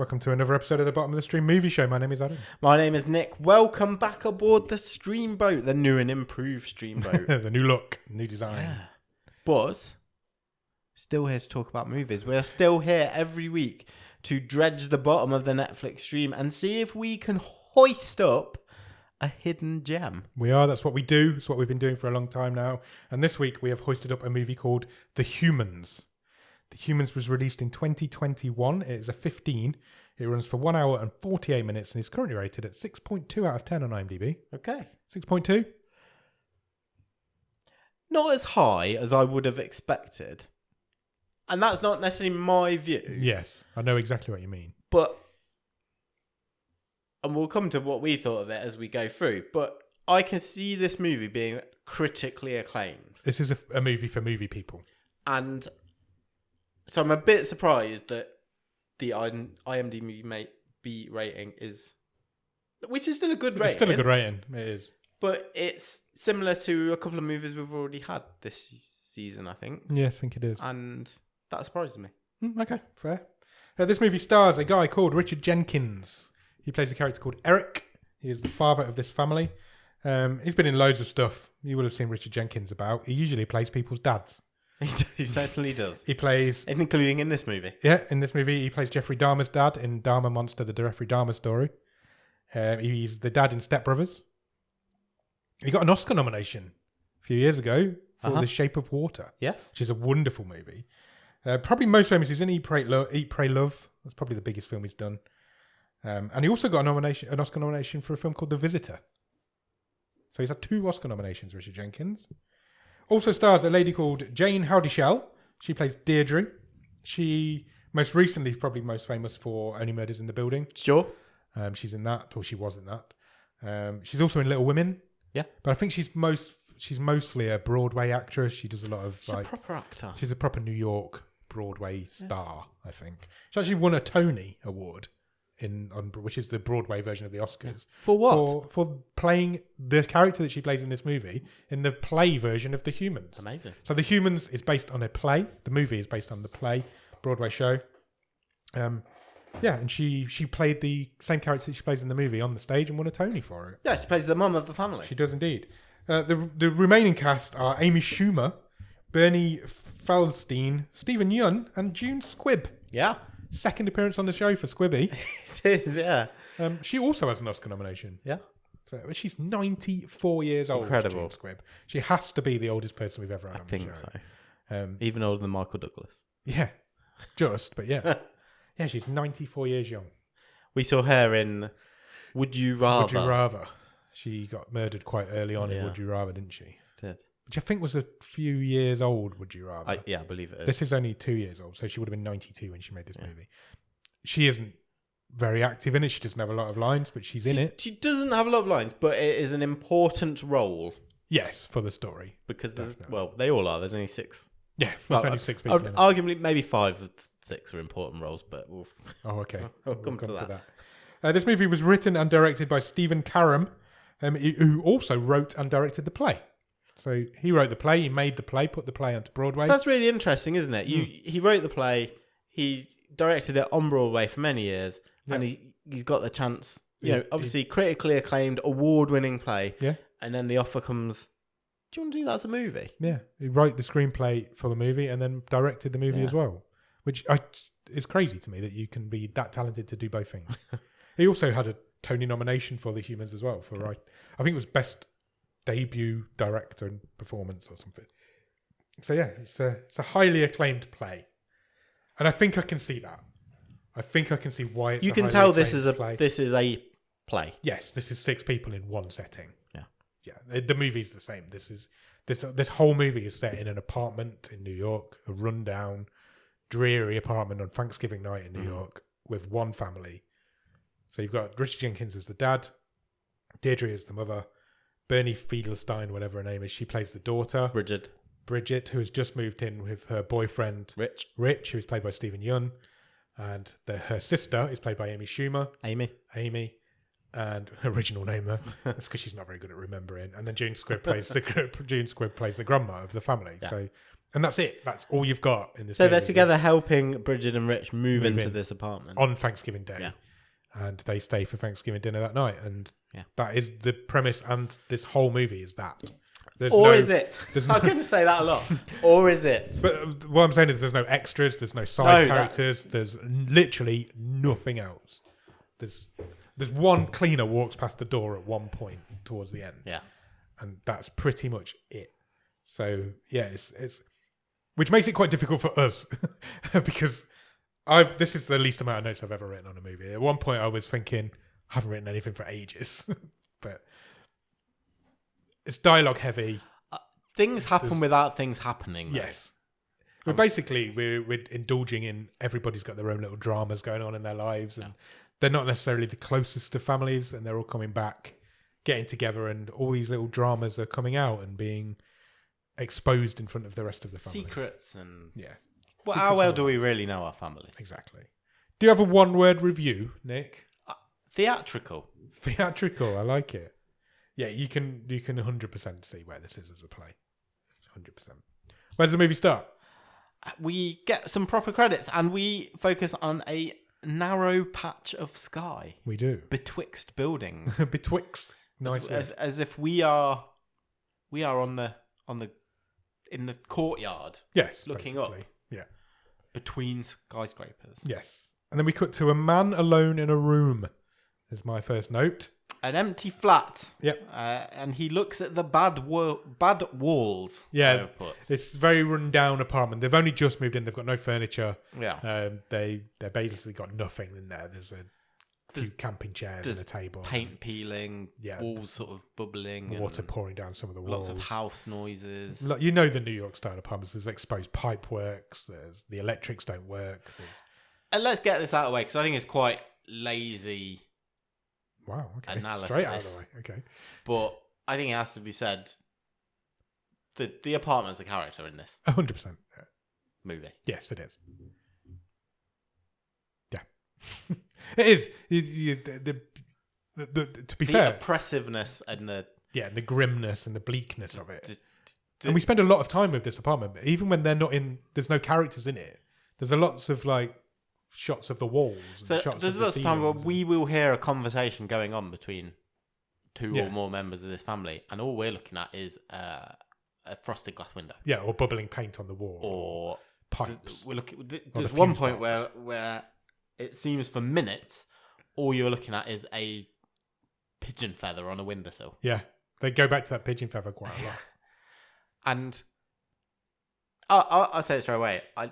Welcome to another episode of the Bottom of the Stream Movie Show. My name is Adam. My name is Nick. Welcome back aboard the Streamboat, the new and improved Streamboat. The new look, new design. Yeah. But still here to talk about movies. We're still here every week to dredge the bottom of the Netflix stream and see if we can hoist up a hidden gem. We are. That's what we do. It's what we've been doing for a long time now. And this week we have hoisted up a movie called The Humans. The Humans was released in 2021. It is a 15. It runs for 1 hour and 48 minutes and is currently rated at 6.2 out of 10 on IMDb. Okay. 6.2? Not as high as I would have expected. And that's not necessarily my view. Yes, I know exactly what you mean. But, and we'll come to what we thought of it as we go through, but I can see this movie being critically acclaimed. This is a movie for movie people. And so I'm a bit surprised that the IMDb rating is, which is still a good rating. It's still a good rating, it is. But it's similar to a couple of movies we've already had this season, I think. Yes, I think it is. And that surprises me. Okay, fair. This movie stars a guy called Richard Jenkins. He plays a character called Eric. He is the father of this family. He's been in loads of stuff. You will have seen Richard Jenkins about. He usually plays people's dads. He certainly does. He plays... Including in this movie. Yeah, in this movie, he plays Jeffrey Dahmer's dad in Dahmer Monster, the Jeffrey Dahmer story. He's the dad in Step Brothers. He got an Oscar nomination a few years ago for The Shape of Water. Yes. Which is a wonderful movie. Probably most famous, he's in Eat, Pray, Love. That's probably the biggest film he's done. And he also got an Oscar nomination for a film called The Visitor. So he's had 2 Oscar nominations, Richard Jenkins. Also stars a lady called Jayne Houdyshell. She plays Deirdre. She most recently probably most famous for Only Murders in the Building. Sure. She's in that, or she was in that. She's also in Little Women. Yeah. But I think she's mostly a Broadway actress. She does a lot of she's a proper actor. She's a proper New York Broadway star, I think. She actually won a Tony Award which is the Broadway version of the Oscars. For what? For playing the character that she plays in this movie in the play version of The Humans. Amazing. So The Humans is based on a play. The movie is based on the play, Broadway show. And she played the same character that she plays in the movie on the stage and won a Tony for it. Yeah, she plays the mum of the family. She does indeed. The remaining cast are Amy Schumer, Bernie Feldstein, Stephen Yeun, and June Squibb. Yeah. Second appearance on the show for Squibby. It is, yeah. She also has an Oscar nomination. Yeah. So she's 94 years old. Incredible. June Squibb. She has to be the oldest person we've ever had on the show. I think so. Even older than Michael Douglas. Yeah. But yeah. Yeah, she's 94 years young. We saw her in Would You Rather. Would You Rather. She got murdered quite early on in Would You Rather, didn't she? She did. Which I think was a few years old, Would You Rather? I believe it is. This is only 2 years old, so she would have been 92 when she made this movie. She isn't very active in it. She doesn't have a lot of lines, but she's in it. She doesn't have a lot of lines, but it is an important role. Yes, for the story. Because they all are. There's only 6. Yeah, there's only 6 people in it. Arguably, maybe 5 of 6 are important roles, but we'll... Oh, okay. We'll come to that. This movie was written and directed by Stephen Karam, who also wrote and directed the play. So he wrote the play, he made the play, put the play onto Broadway. So that's really interesting, isn't it? He wrote the play, he directed it on Broadway for many years, and he's got the chance, obviously critically acclaimed, award-winning play, and then the offer comes, do you want to do that as a movie? Yeah, he wrote the screenplay for the movie and then directed the movie as well, which is crazy to me that you can be that talented to do both things. He also had a Tony nomination for The Humans as well, I think it was Best Debut Director and Performance or something. So yeah, it's a highly acclaimed play, and I think I can see that. I think I can see why it's. You can tell this is a play. Yes, this is 6 people in one setting. Yeah. The movie's the same. This whole movie is set in an apartment in New York, a rundown, dreary apartment on Thanksgiving night in New York with one family. So you've got Richard Jenkins as the dad, Deirdre as the mother. Bernie Fedelstein, whatever her name is, she plays the daughter. Bridget, who has just moved in with her boyfriend, Rich, who is played by Stephen Yeun. And her sister is played by Amy Schumer. Amy. And her original name, though. That's because she's not very good at remembering. And then June Squibb plays the grandma of the family. Yeah. So And that's it. That's all you've got in this. So they're together helping Bridget and Rich move into this apartment on Thanksgiving Day. Yeah. And they stay for Thanksgiving dinner that night. And that is the premise. And this whole movie is that. Is it? I'm going to say that a lot. Or is it? But what I'm saying is there's no extras. There's no side characters. There's literally nothing else. There's one cleaner walks past the door at one point towards the end. Yeah. And that's pretty much it. So, yeah, it's which makes it quite difficult for us because this is the least amount of notes I've ever written on a movie. At one point, I was thinking, I haven't written anything for ages, but it's dialogue heavy. Things happen without things happening. Though. Yes. But basically, we're indulging in everybody's got their own little dramas going on in their lives, and they're not necessarily the closest of families, and they're all coming back, getting together, and all these little dramas are coming out and being exposed in front of the rest of the family. Secrets and... Yeah. Well, how well do we really know our family? Exactly. Do you have a one-word review, Nick? Theatrical. Theatrical, I like it. Yeah, you can 100% see where this is as a play. 100%. Where does the movie start? We get some proper credits and we focus on a narrow patch of sky. We do. Betwixt buildings. Betwixt. Nice. As if we are in the courtyard. Yes. Looking basically. up. Yeah. Between skyscrapers. Yes. And then we cut to a man alone in a room. Is my first note. An empty flat. Yep. And he looks at the bad walls. Yeah. It's a very run down apartment. They've only just moved in. They've got no furniture. Yeah. They basically got nothing in there. There's a few camping chairs and a table. Paint peeling. Yeah. Walls sort of bubbling. Water pouring down some of the walls. Lots of house noises. You know the New York style apartments. There's exposed pipe works. There's the electrics don't work. And let's get this out of the way because I think it's quite lazy. Wow, okay. Analysis. Straight out of the way. Okay. But I think it has to be said the apartment's a character in this 100% movie. Yes, it is. Yeah. It is. To be fair, the oppressiveness and the grimness and the bleakness of it. And we spend a lot of time with this apartment, even when they're not in. There's no characters in it. There's lots of shots of the walls. And shots there's lots of time where we will hear a conversation going on between two or more members of this family, and all we're looking at is a frosted glass window. Yeah, or bubbling paint on the wall, or pipes. There's one point where it seems for minutes all you're looking at is a pigeon feather on a windowsill. Yeah, they go back to that pigeon feather quite a lot. And I'll say it straight away. I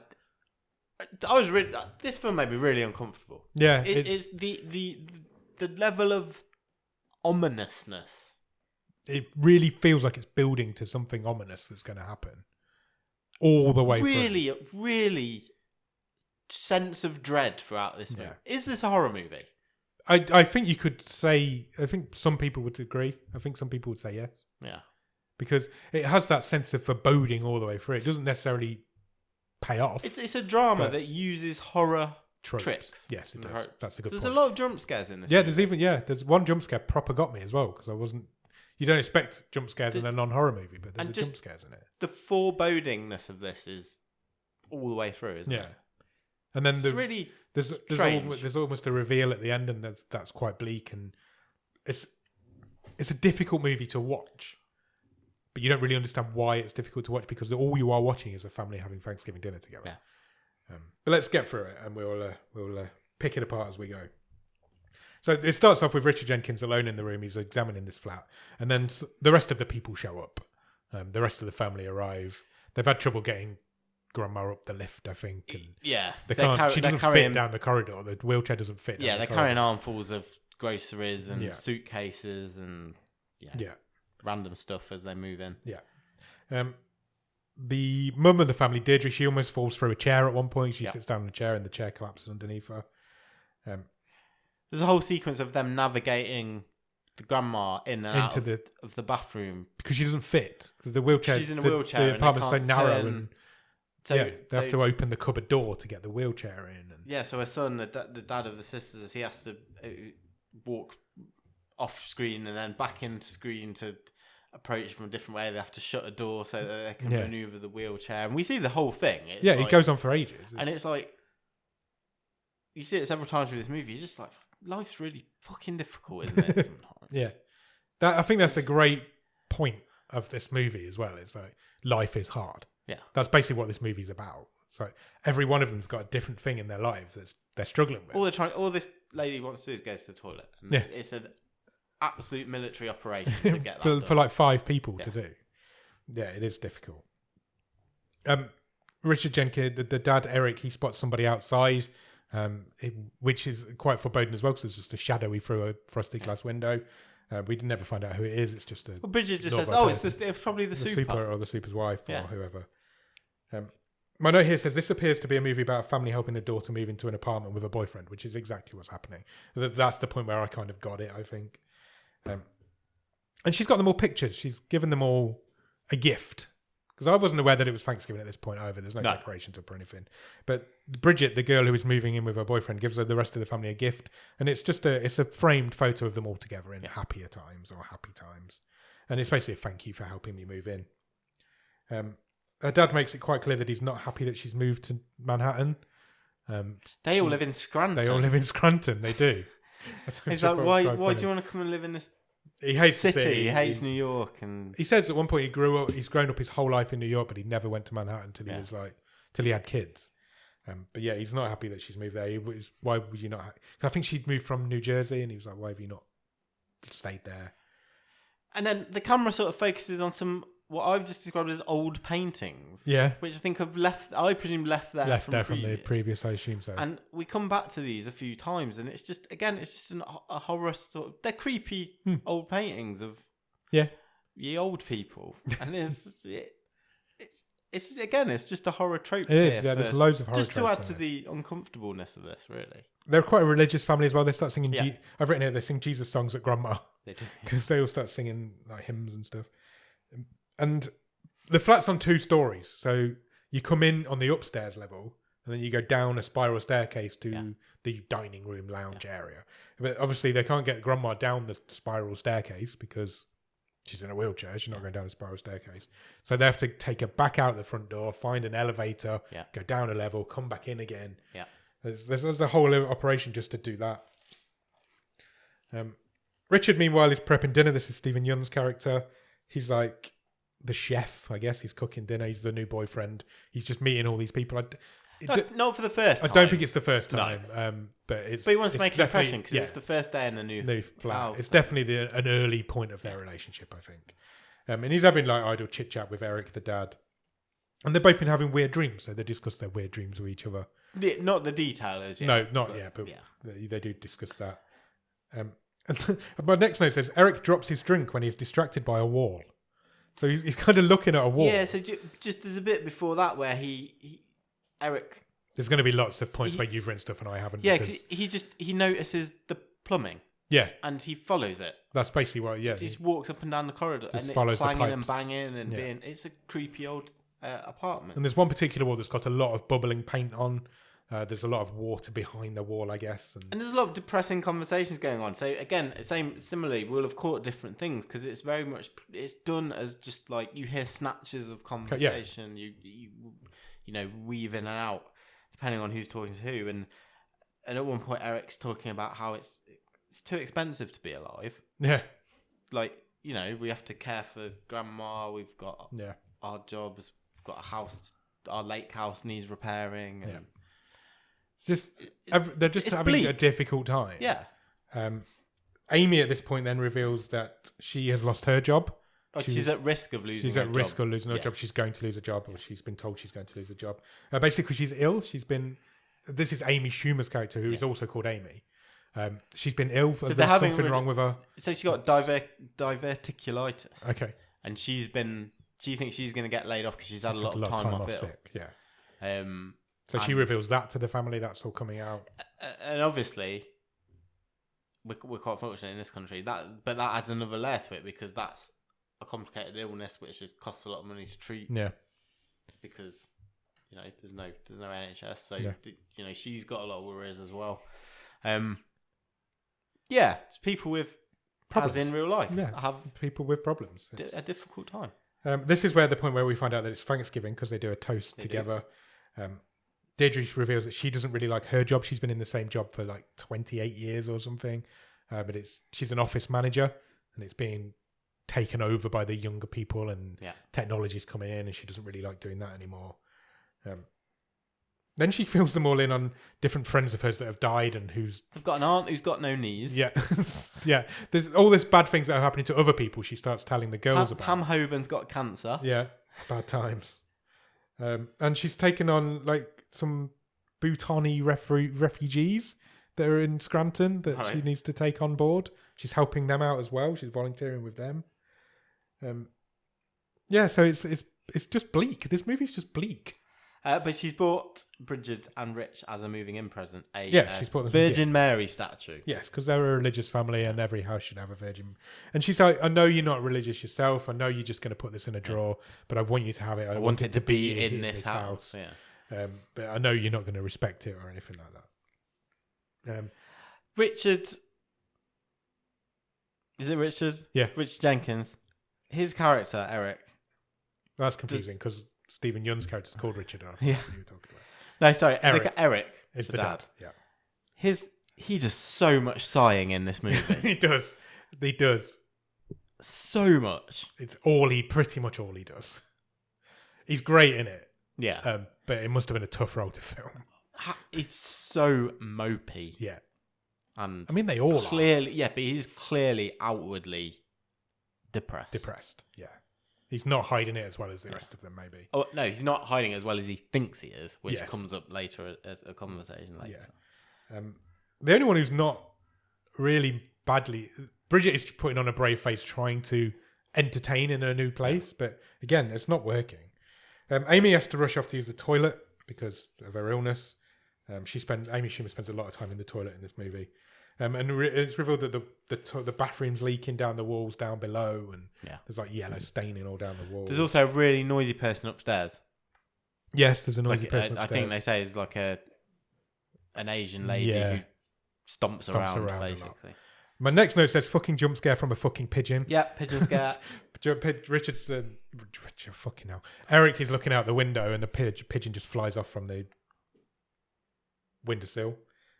was really. This film made me really uncomfortable. Yeah, it's the level of ominousness. It really feels like it's building to something ominous that's going to happen all the way. Really sense of dread throughout this movie. Is this a horror movie? I think you could say. I think some people would agree. I think some people would say yes. Yeah, because it has that sense of foreboding all the way through. It doesn't necessarily pay off. It's a drama that uses horror tricks. Yes, it does. That's a good point. There's a lot of jump scares in this. Yeah, there's one jump scare proper got me as well because I wasn't. You don't expect jump scares in a non-horror movie, but there's jump scares in it. The forebodingness of this is all the way through, isn't it? Yeah, and then there's almost a reveal at the end, and that's quite bleak, and it's a difficult movie to watch. But you don't really understand why it's difficult to watch because all you are watching is a family having Thanksgiving dinner together. Yeah. But let's get through it and we'll pick it apart as we go. So it starts off with Richard Jenkins alone in the room. He's examining this flat. And then the rest of the people show up. The rest of the family arrive. They've had trouble getting Grandma up the lift, I think. And she doesn't fit down the corridor. The wheelchair doesn't fit. Yeah, they're carrying armfuls of groceries and suitcases and random stuff as they move in. Yeah. The mum of the family, Deirdre, she almost falls through a chair at one point. She sits down in a chair and the chair collapses underneath her. There's a whole sequence of them navigating the grandma in and out of the bathroom. Because she doesn't fit. The wheelchair, she's in a wheelchair. The apartment's so narrow and they have to open the cupboard door to get the wheelchair in. And so her son, the dad of the sisters, he has to walk off screen and then back into screen to approach from a different way. They have to shut a door so that they can maneuver the wheelchair, and we see the whole thing. It's it goes on for ages, and it's like you see it several times through this movie. You're just like, life's really fucking difficult, isn't it? Sometimes. I think that's a great point of this movie as well. It's like life is hard. Yeah, that's basically what this movie's about. So every one of them's got a different thing in their life that they're struggling with. All this lady wants to do is go to the toilet. And it's an absolute military operation to get that for like 5 people to do. Yeah, it is difficult. Richard Jenkins, the dad Eric, he spots somebody outside, which is quite foreboding as well because it's just a shadowy through a frosted glass window. We never find out who it is. It's just a. Well, Bridget just says, it's probably the super or the super's wife or whoever. My note here says this appears to be a movie about a family helping a daughter move into an apartment with a boyfriend, which is exactly what's happening. That's the point where I kind of got it, I think. And she's got them all pictured. She's given them all a gift. Because I wasn't aware that it was Thanksgiving at this point either. There's no decorations up or anything. But Bridget, the girl who is moving in with her boyfriend, gives the rest of the family a gift. And it's just a framed photo of them all together in happier times or happy times. And it's basically a thank you for helping me move in. Her dad makes it quite clear that he's not happy that she's moved to Manhattan. They all live in Scranton. They do. He's like, why do you want to come and live in this he hates city? the city. He hates New York. And he says at one point he's grown up his whole life in New York, but he never went to Manhattan till he had kids. But yeah, he's not happy that she's moved there. Why would you not? I think she'd moved from New Jersey, and he was like, why have you not stayed there? And then the camera sort of focuses on what I've just described as old paintings. Yeah. Which I think I presume left there from the previous, I assume so. And we come back to these a few times, and it's just a horror sort of, they're creepy old paintings of ye old people. And it's just a horror trope. It is, there's loads of horror tropes. Just to add to the uncomfortableness of this, really. They're quite a religious family as well. They start singing, I've written here, they sing Jesus songs at grandma. They do. Because they all start singing like hymns and stuff. And the flat's on 2 stories. So you come in on the upstairs level and then you go down a spiral staircase to the dining room lounge area. But obviously they can't get grandma down the spiral staircase because she's in a wheelchair. She's not going down a spiral staircase. So they have to take her back out the front door, find an elevator, go down a level, come back in again. Yeah. There's the whole operation just to do that. Richard, meanwhile, is prepping dinner. This is Stephen Yeun's character. He's like the chef, I guess. He's cooking dinner. He's the new boyfriend. He's just meeting all these people. Not for the first time. I don't think it's the first time. No. But he wants to make an impression because it's the first day in a new flat. house. It's definitely an early point of their relationship, I think. And he's having like idle chit chat with Eric, the dad. And they've both been having weird dreams. So they discuss their weird dreams with each other. Not the detailers. No, not yet. But they do discuss that. And my next note says Eric drops his drink when he's distracted by a wall. So he's kind of looking at a wall. Yeah, so just there's a bit before that where Eric... There's going to be lots of points where you've written stuff and I haven't. Yeah, because he notices the plumbing. Yeah. And he follows it. That's basically what, He just walks up and down the corridor and it's clanging and banging and being... It's a creepy old apartment. And there's one particular wall that's got a lot of bubbling paint on. There's a lot of water behind the wall, I guess. And there's a lot of depressing conversations going on. So again, similarly, we'll have caught different things because it's very much, it's done as just like you hear snatches of conversation. You know, weave in and out depending on who's talking to who. And at one point, Eric's talking about how it's too expensive to be alive. Yeah. Like, you know, we have to care for grandma. We've got our jobs. We've got a house. Our lake house needs repairing. And they're just having bleak. A difficult time. Yeah. Amy at this point then reveals that she has lost her job. She's at risk of losing her job. She's at risk of losing her job. She's going to lose a job, or she's been told she's going to lose a job. Basically, she's ill. This is Amy Schumer's character, who is also called Amy. She's been ill. So there's something wrong with her. So she got diverticulitis. Okay. And she thinks she's going to get laid off because she's had a lot of time off sick. Yeah. So and she reveals that to the family. That's all coming out. And obviously, we're quite fortunate in this country. But that adds another layer to it because that's a complicated illness which just costs a lot of money to treat. Yeah. Because there's no NHS, so she's got a lot of worries as well. People with problems. As in real life. Yeah, Have people with problems. a difficult time. This is where the point where we find out that it's Thanksgiving because they do a toast together. Deirdre reveals that she doesn't really like her job. She's been in the same job for like 28 years or something. But she's an office manager and it's being taken over by the younger people and technology's coming in and she doesn't really like doing that anymore. Then she fills them all in on different friends of hers that have died and I've got an aunt who's got no knees. Yeah. Yeah. There's all this bad things that are happening to other people she starts telling the girls about. Pam Hoban's got cancer. Yeah. Bad times. And she's taken on like some Bhutani refugees that are in Scranton that she needs to take on board. She's helping them out as well. She's volunteering with them. So it's just bleak. This movie's just bleak. But she's bought Bridget and Rich as a moving in present. She's bought them Virgin Mary statue. Yes, because they're a religious family and every house should have a virgin. And she's like, I know you're not religious yourself. I know you're just going to put this in a drawer, but I want you to have it. I want it to be in this house. Yeah. But I know you're not going to respect it or anything like that. Richard. Is it Richard? Yeah. Richard Jenkins. His character, Eric. That's confusing because Stephen Yeun's character is called Richard. I yeah. That's what you were talking about. No, sorry. Eric is the dad. Yeah. He does so much sighing in this movie. He does. He does. So much. It's pretty much all he does. He's great in it. Yeah. But it must have been a tough role to film. It's so mopey. Yeah. And I mean, they all clearly, yeah, but he's clearly outwardly depressed. Yeah. He's not hiding it as well as the rest of them, maybe. Oh no, he's not hiding it as well as he thinks he is, which comes up later as a conversation later. Yeah. The only one who's not really badly... Bridget is putting on a brave face trying to entertain in her new place, but again, it's not working. Amy has to rush off to use the toilet because of her illness. Amy Schumer spends a lot of time in the toilet in this movie. And it's revealed that the bathroom's leaking down the walls down below, and there's like yellow staining all down the wall. There's also a really noisy person upstairs. Yes, there's a noisy person upstairs. I think they say it's like an Asian lady who stomps around basically. My next note says fucking jump scare from a fucking pigeon. Yeah, pigeon scare. Richard, fucking hell. Eric is looking out the window and the pigeon just flies off from the windowsill.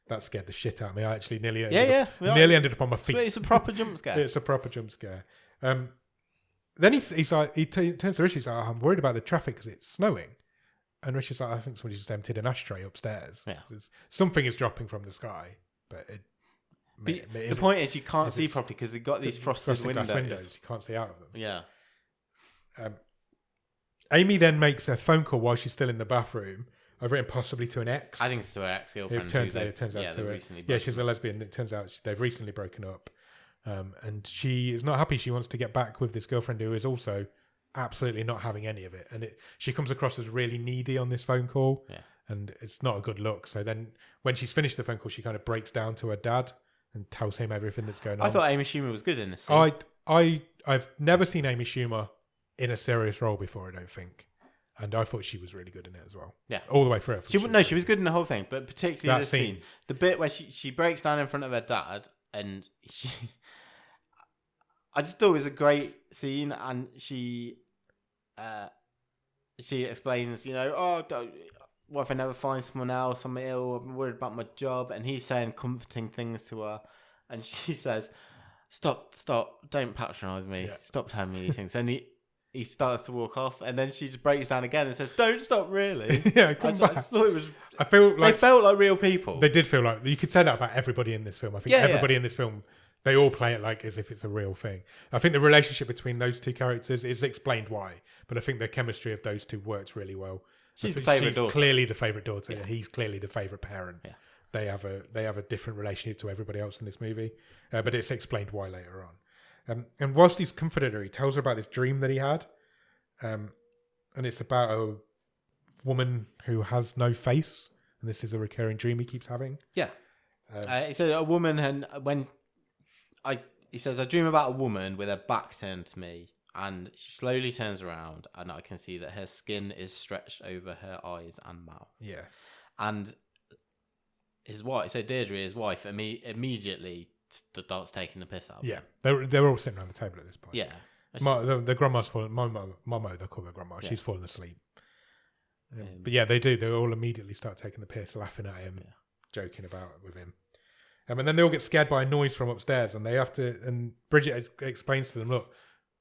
That scared the shit out of me. I actually nearly ended up on my feet. It's a proper jump scare. It's a proper jump scare. Then he's like, he turns to Richard. He's like, I'm worried about the traffic because it's snowing. And Richard's like, I think somebody just emptied an ashtray upstairs. Yeah. Something is dropping from the sky, but the point is you can't see properly because they've got these frosted windows. You can't see out of them. Yeah. Amy then makes a phone call while she's still in the bathroom. I've written possibly to an ex. I think it's to her ex-girlfriend. It turns out to her. Yeah, she's a lesbian. It turns out they've recently broken up. And she is not happy. She wants to get back with this girlfriend who is also absolutely not having any of it. And she comes across as really needy on this phone call. Yeah. And it's not a good look. So then when she's finished the phone call, she kind of breaks down to her dad and tells him everything that's going on. I thought Amy Schumer was good in this scene. I've never seen Amy Schumer in a serious role before, I don't think. And I thought she was really good in it as well. Yeah. All the way through. She was good in the whole thing, but particularly this scene. The bit where she breaks down in front of her dad and I just thought it was a great scene, and she explains, what if I never find someone else? I'm ill, I'm worried about my job, and he's saying comforting things to her, and she says, Stop, don't patronise me. Yeah. Stop telling me these things. And he starts to walk off, and then she just breaks down again and says, "Don't stop, really." Yeah, come back. I just thought it was. I feel like they felt like real people. They did feel like you could say that about everybody in this film. I think everybody in this film, they all play it like as if it's a real thing. I think the relationship between those two characters is explained why, but I think the chemistry of those two works really well. She's the favourite daughter. Clearly the favourite daughter. Yeah. He's clearly the favourite parent. Yeah. They have a different relationship to everybody else in this movie, but it's explained why later on. And whilst he's comforted her, he tells her about this dream that he had. And it's about a woman who has no face, and this is a recurring dream he keeps having. Yeah, he said a woman, and he says I dream about a woman with her back turned to me, and she slowly turns around, and I can see that her skin is stretched over her eyes and mouth. Yeah, and his wife, so Deirdre, his wife, immediately starts taking the piss out. Yeah, they're all sitting around the table at this point. Yeah. The grandma's falling. Momo, they call her grandma. Yeah. She's falling asleep. But yeah, they do. They all immediately start taking the piss, laughing at him, joking about with him. And then they all get scared by a noise from upstairs, and they have to. And Bridget explains to them, look,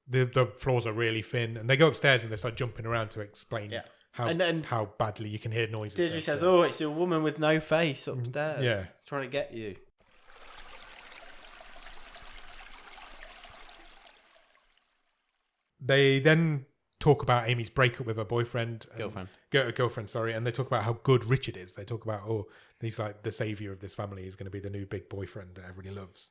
the floors are really thin, and they go upstairs and they start jumping around to explain how badly you can hear noises. Deirdre says, "Oh, it's a woman with no face upstairs. Yeah, trying to get you." They then talk about Amy's breakup with her girlfriend, sorry, and they talk about how good Richard is. They talk about, he's like the savior of this family. He's going to be the new big boyfriend that everybody loves.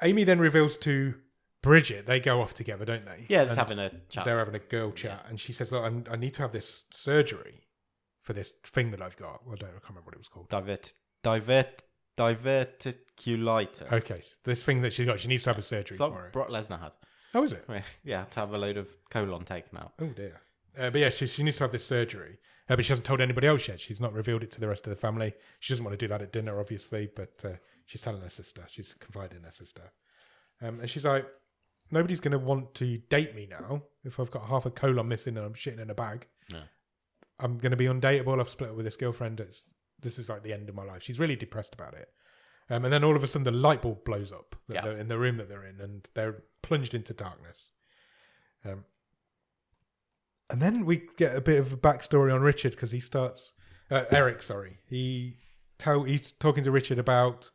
Amy then reveals to Bridget, they go off together, don't they? Yeah, just having a chat. They're having a girl chat, and she says, "Look, I need to have this surgery for this thing that I've got." Well, I can't remember what it was called. Diverticulitis. Okay, so this thing that she got, she needs to have a surgery for it. Brock Lesnar had. Oh, is it? Yeah, to have a load of colon taken out. Oh dear. But yeah, she needs to have this surgery, but she hasn't told anybody else yet. She's not revealed it to the rest of the family. She doesn't want to do that at dinner, obviously, but she's telling her sister. She's confiding in her sister, and she's like, "Nobody's going to want to date me now if I've got half a colon missing and I'm shitting in a bag. No. I'm going to be undateable. I've split up with this girlfriend. This is like the end of my life." She's really depressed about it. And then all of a sudden the light bulb blows up in the room that they're in, and they're plunged into darkness. And then we get a bit of a backstory on Richard, because he starts... Eric, sorry. He's talking to Richard about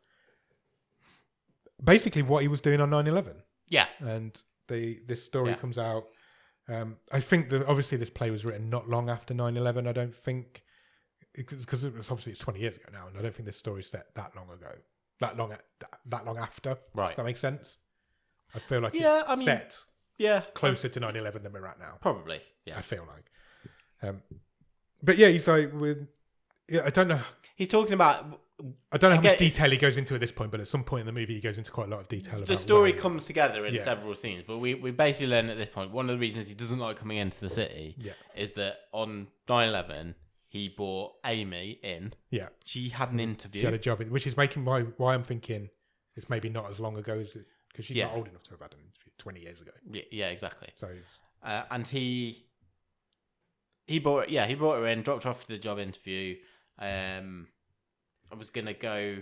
basically what he was doing on 9/11. Yeah. And this story comes out. I think that obviously this play was written not long after 9/11. I don't think... Because it's 20 years ago now, and I don't think this story's set that long ago. That long after. Right. That makes sense? I feel like it's set closer to 9/11 than we're at now. Probably, yeah. I feel like. But yeah, he's like, I don't know. He's talking about... I don't know how much detail he goes into at this point, but at some point in the movie he goes into quite a lot of detail. The story comes together in several scenes, but we basically learn at this point, one of the reasons he doesn't like coming into the city is that on 9/11... he brought Amy in. Yeah. She had an interview. She had a job, which is making why I'm thinking it's maybe not as long ago as it, because she's not old enough to have had an interview 20 years ago. Yeah, exactly. So, and he brought her in, dropped her off for the job interview. I was gonna go.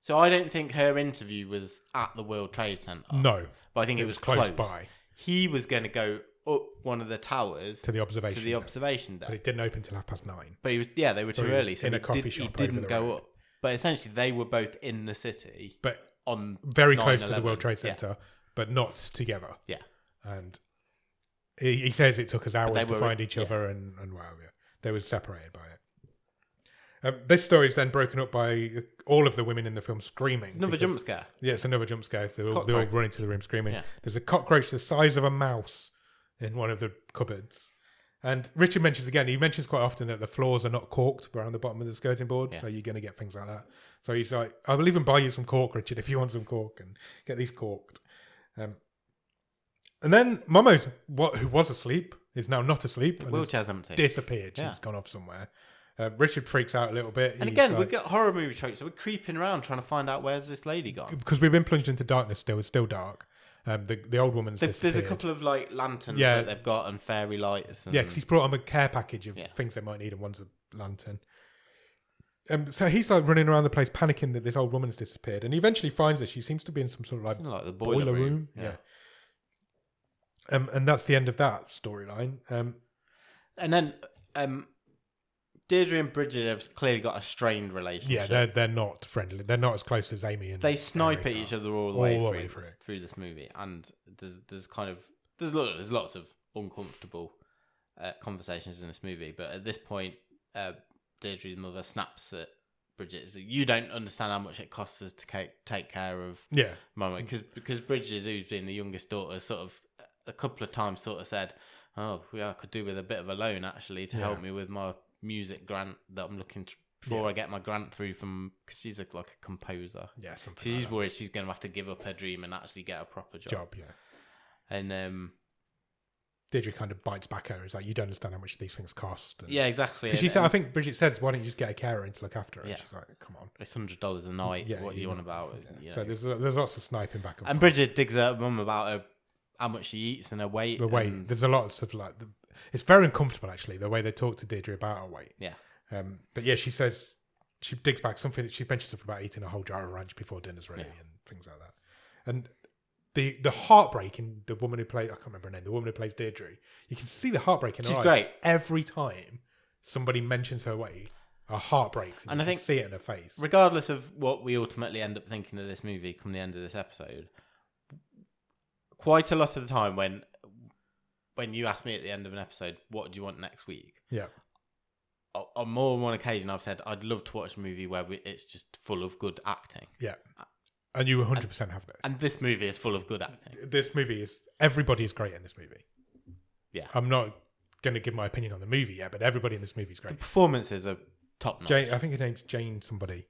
So I don't think her interview was at the World Trade Center. No, but I think it was close by. He was going to go up one of the towers to the observation deck. But it didn't open till 9:30. But he was they were too early, so in a coffee shop. He didn't go up. But essentially, they were both in the city, but on very close to the World Trade Center, but not together. Yeah, and he says it took us hours to find each other, and wow, they were separated by it. This story is then broken up by all of the women in the film screaming. Another jump scare. Yeah, it's another jump scare. They all run into the room screaming. Yeah. There's a cockroach the size of a mouse in one of the cupboards. And Richard mentions quite often that the floors are not corked around the bottom of the skirting board, so you're going to get things like that. So he's like, I will even buy you some cork, Richard, if you want some cork, and get these corked. And then Momo's, who was asleep, is now not asleep. The wheelchair's empty. Disappeared. She's gone off somewhere. Richard freaks out a little bit. And again, we've got horror movie tropes. So we're creeping around trying to find out where's this lady gone. Because we've been plunged into darkness still. It's still dark. The old woman's disappeared. There's a couple of like lanterns that they've got and fairy lights. And... Yeah, because he's brought them a care package of things they might need, and one's a lantern. So he's like running around the place panicking that this old woman's disappeared, and he eventually finds that she seems to be in some sort of like the boiler room. Yeah. And that's the end of that storyline. And then Deirdre and Bridget have clearly got a strained relationship. Yeah, they're not friendly. They're not as close as Amy and they snipe at each other all the way through this movie. And there's lots of uncomfortable conversations in this movie. But at this point, Deirdre's mother snaps at Bridget. So you don't understand how much it costs us to take care of Mama. Because Bridget, who's been the youngest daughter, sort of a couple of times sort of said, "Oh, I could do with a bit of a loan actually to help me with my music grant that I'm looking before I get my grant through from," because she's like a composer. Yeah, something. She's like worried she's going to have to give up her dream and actually get a proper job. Yeah. And Deirdre kind of bites back at her. It's like, you don't understand how much these things cost. And, yeah, exactly. Because she said, I think Bridget says, why don't you just get a carer in to look after her? Yeah. And she's like, come on. It's $100 a night. What are you on about? Yeah. So there's lots of sniping back and forth. Bridget digs her mum about how much she eats and her weight. The weight. There's a lot of stuff like... It's very uncomfortable, actually, the way they talk to Deirdre about her weight. Yeah. But yeah, she says... She digs back something. She mentions something about eating a whole jar of ranch before dinner's ready and things like that. And the heartbreak in the woman who plays... I can't remember her name. The woman who plays Deirdre. You can see the heartbreak in her eyes. She's great. Every time somebody mentions her weight, her heart breaks. And I think see it in her face. Regardless of what we ultimately end up thinking of this movie come the end of this episode, quite a lot of the time when you ask me at the end of an episode, what do you want next week? Yeah. On more than one occasion, I've said, I'd love to watch a movie where it's just full of good acting. Yeah. And you 100% have that. And this movie is full of good acting. This movie is... Everybody is great in this movie. Yeah. I'm not going to give my opinion on the movie yet, but everybody in this movie is great. The performances are top notch. Jayne, I think her name's Jayne somebody.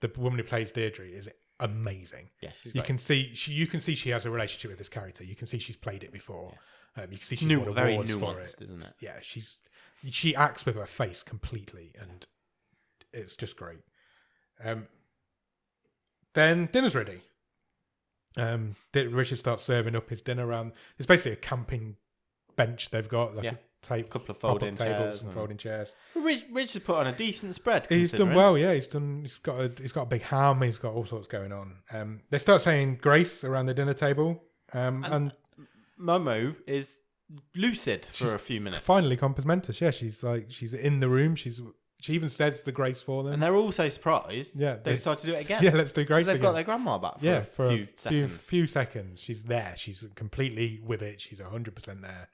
The woman who plays Deirdre is amazing. Yeah, she's you great. you can see she has a relationship with this character. You can see she's played it before. Yeah. You can see she's won very awards for nuanced, it. Isn't it? Yeah, she acts with her face completely, and it's just great. Then dinner's ready. Richard starts serving up his dinner around. It's basically a camping bench they've got, like a couple of folding tables and folding chairs. Richard's put on a decent spread. He's done well, yeah. He's got a big ham. He's got all sorts going on. They start saying grace around the dinner table, and Momo is lucid for a few minutes. Finally, compos mentis. Yeah, she's in the room. She even says the grace for them, and they're all so surprised. Yeah, they decide to do it again. Yeah, let's do grace. They've again. got their grandma back for a few seconds. She's there. She's completely with it. She's 100% there.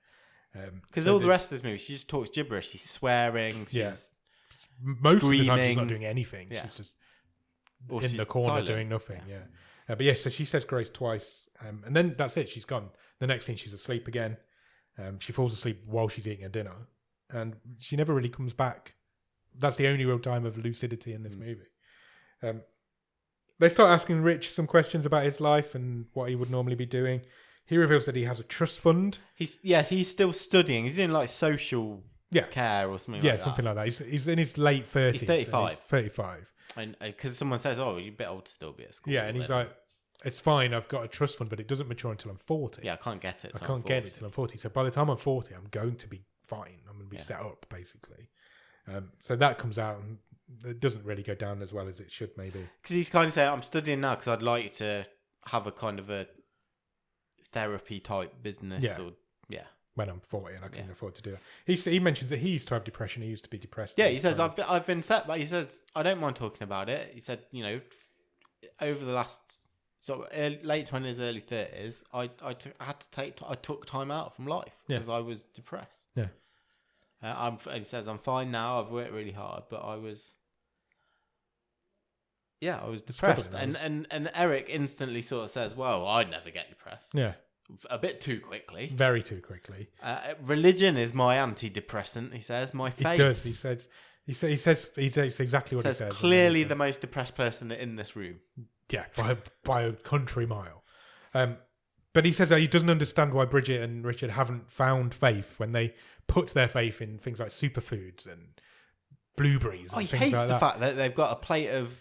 Because all the rest of this movie, she just talks gibberish. She's swearing. She's most screaming. of the time she's not doing anything. Yeah. She's just in the corner silent. Doing nothing. Yeah. But yeah, so she says grace twice, and then that's it. She's gone. The next scene, she's asleep again. She falls asleep while she's eating her dinner, and she never really comes back. That's the only real time of lucidity in this movie. They start asking Rich some questions about his life and what he would normally be doing. He reveals that he has a trust fund. He's still studying. He's doing like social care or something like that. Yeah, something like that. He's in his late 30s. He's 35. 35. And because someone says, oh, you're a bit old to still be at school. Yeah, and he's like, it's fine, I've got a trust fund, but it doesn't mature until I'm 40. Yeah, I can't get it. I can't get it till I'm 40. So by the time I'm 40, I'm going to be fine. I'm going to be set up, basically. So that comes out, and it doesn't really go down as well as it should, maybe. Because he's kind of saying, I'm studying now because I'd like to have a kind of a therapy type business. Yeah. When I'm 40 and I can afford to do it. He mentions that he used to have depression. He used to be depressed. Yeah, he says, I've been set back. He says, I don't mind talking about it. He said, over the last late 20s, early 30s, I took time out from life because I was depressed. Yeah. He says, I'm fine now. I've worked really hard, but I was depressed. And Eric instantly sort of says, well, I'd never get depressed. Yeah. A bit too quickly. Very too quickly. Religion is my antidepressant, he says. My faith. He does. He says exactly what he says. Clearly the most depressed person in this room. Yeah, by a country mile. But he says that he doesn't understand why Bridget and Richard haven't found faith when they put their faith in things like superfoods and blueberries and things like that. He hates the fact that they've got a plate of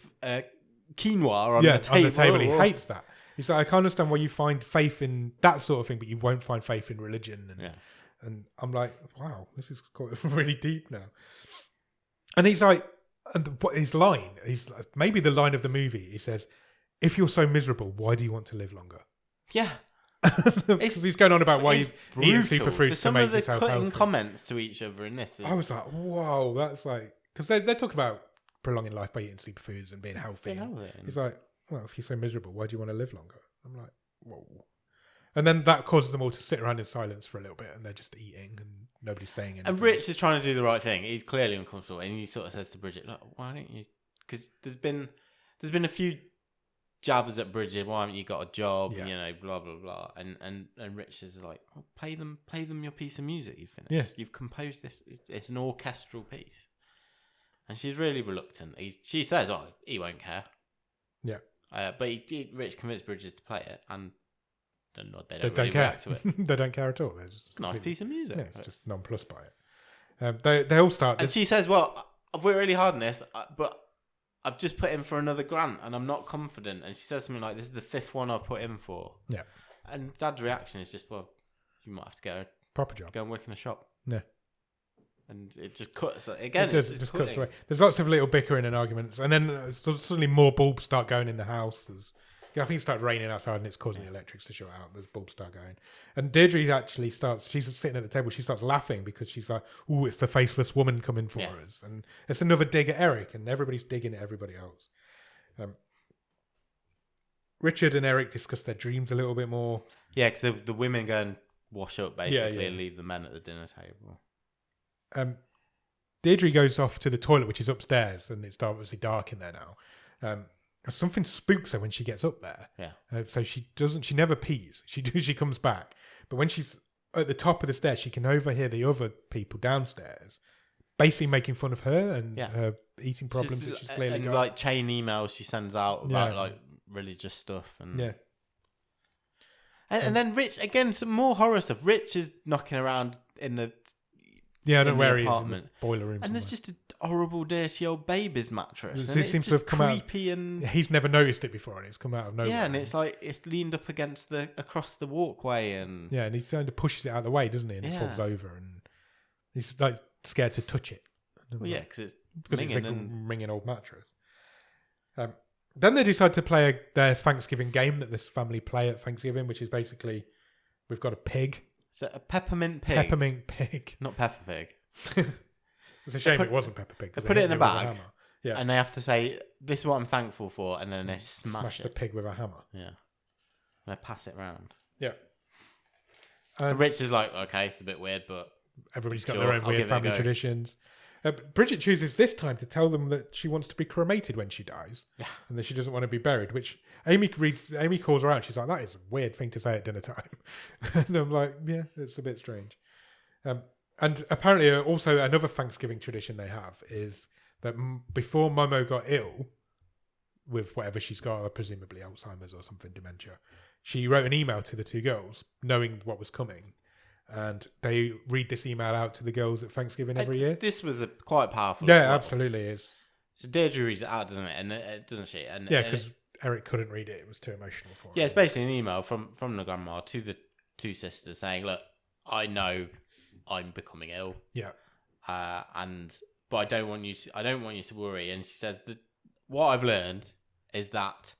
quinoa on the table. He hates that. He's like, I can't understand why you find faith in that sort of thing, but you won't find faith in religion. And I'm like, wow, this is quite really deep now. And he's like, and what his line, maybe the line of the movie, he says, if you're so miserable, why do you want to live longer? Yeah. He's going on about why he's eating superfruits to make himself healthy. Some of the cutting comments to each other in this. I was like, whoa, that's like... Because they talk about prolonging life by eating superfoods and being healthy. He's like, well, if you're so miserable, why do you want to live longer? I'm like, whoa. And then that causes them all to sit around in silence for a little bit, and they're just eating and nobody's saying anything. And Rich is trying to do the right thing. He's clearly uncomfortable, and he sort of says to Bridget, look, why don't you... Because there's been a few jabbers at Bridget, why haven't you got a job? Yeah. Blah blah blah. And Rich is like, oh, play them your piece of music you've finished. Yeah. You've composed this. It's an orchestral piece. And she's really reluctant. She says, oh, he won't care. Yeah. But Rich convinced Bridget to play it, and they don't really care. react to it. They don't care at all. It's a nice piece of music. Yeah, it's just nonplussed by it. They all start. And she says, "Well, I've worked really hard on this, but I've just put in for another grant, and I'm not confident." And she says something like, "This is the 5th one I've put in for." Yeah. And Dad's reaction is just, "Well, you might have to get a proper job. Go and work in a shop." Yeah. And it just cuts again. It does. It just cuts away. There's lots of little bickering and arguments, and then suddenly more bulbs start going in the house. I think it started raining outside, and it's causing the electrics to shut out. There's bulbs start going, and Deirdre actually starts. She's sitting at the table. She starts laughing because she's like, "Ooh, it's the faceless woman coming for us," and it's another dig at Eric, and everybody's digging at everybody else. Richard and Eric discuss their dreams a little bit more. Yeah, because the women go and wash up basically and leave the men at the dinner table. Deirdre goes off to the toilet, which is upstairs, and it's obviously dark in there now. Something spooks her when she gets up there. Yeah. So she never pees. She comes back, but when she's at the top of the stairs, she can overhear the other people downstairs, basically making fun of her and her eating problems that she's clearly got. Like chain emails she sends out about like religious stuff and and then Rich again, some more horror stuff. Rich is knocking around in the I don't know where he is in the boiler room. And there's just a horrible, dirty old baby's mattress. It seems to have come out. And he's never noticed it before, and it's come out of nowhere. Yeah, and it's like it's leaned up against across the walkway, and and he kind of pushes it out of the way, doesn't he? And it falls over, and he's like scared to touch it. Well, because it's a ringing old mattress. Then they decide to play their Thanksgiving game that this family play at Thanksgiving, which is basically we've got a pig. So a peppermint pig. Peppermint pig. Not Peppa Pig. It's a shame it wasn't Peppa Pig. They put it in a bag. Yeah. And they have to say, "This is what I'm thankful for," and then they smash the pig with a hammer. Yeah. And they pass it round. Yeah. And Rich is like, "Okay, it's a bit weird, but everybody's got their own weird family traditions." Bridget chooses this time to tell them that she wants to be cremated when she dies, and that she doesn't want to be buried. Which Amy calls her out. She's like, "That is a weird thing to say at dinner time," and I'm like, "Yeah, it's a bit strange." And apparently, also another Thanksgiving tradition they have is that before Momo got ill with whatever she's got, presumably Alzheimer's or something, dementia, she wrote an email to the two girls, knowing what was coming. And they read this email out to the girls at Thanksgiving every year. This was quite powerful. Yeah, absolutely is. So Deirdre reads it out, doesn't it? And doesn't she? And because Eric couldn't read it; it was too emotional for him. Yeah, it's basically an email from the grandma to the two sisters saying, "Look, I know I'm becoming ill. Yeah, but I don't want you to worry." And she says that what I've learned is that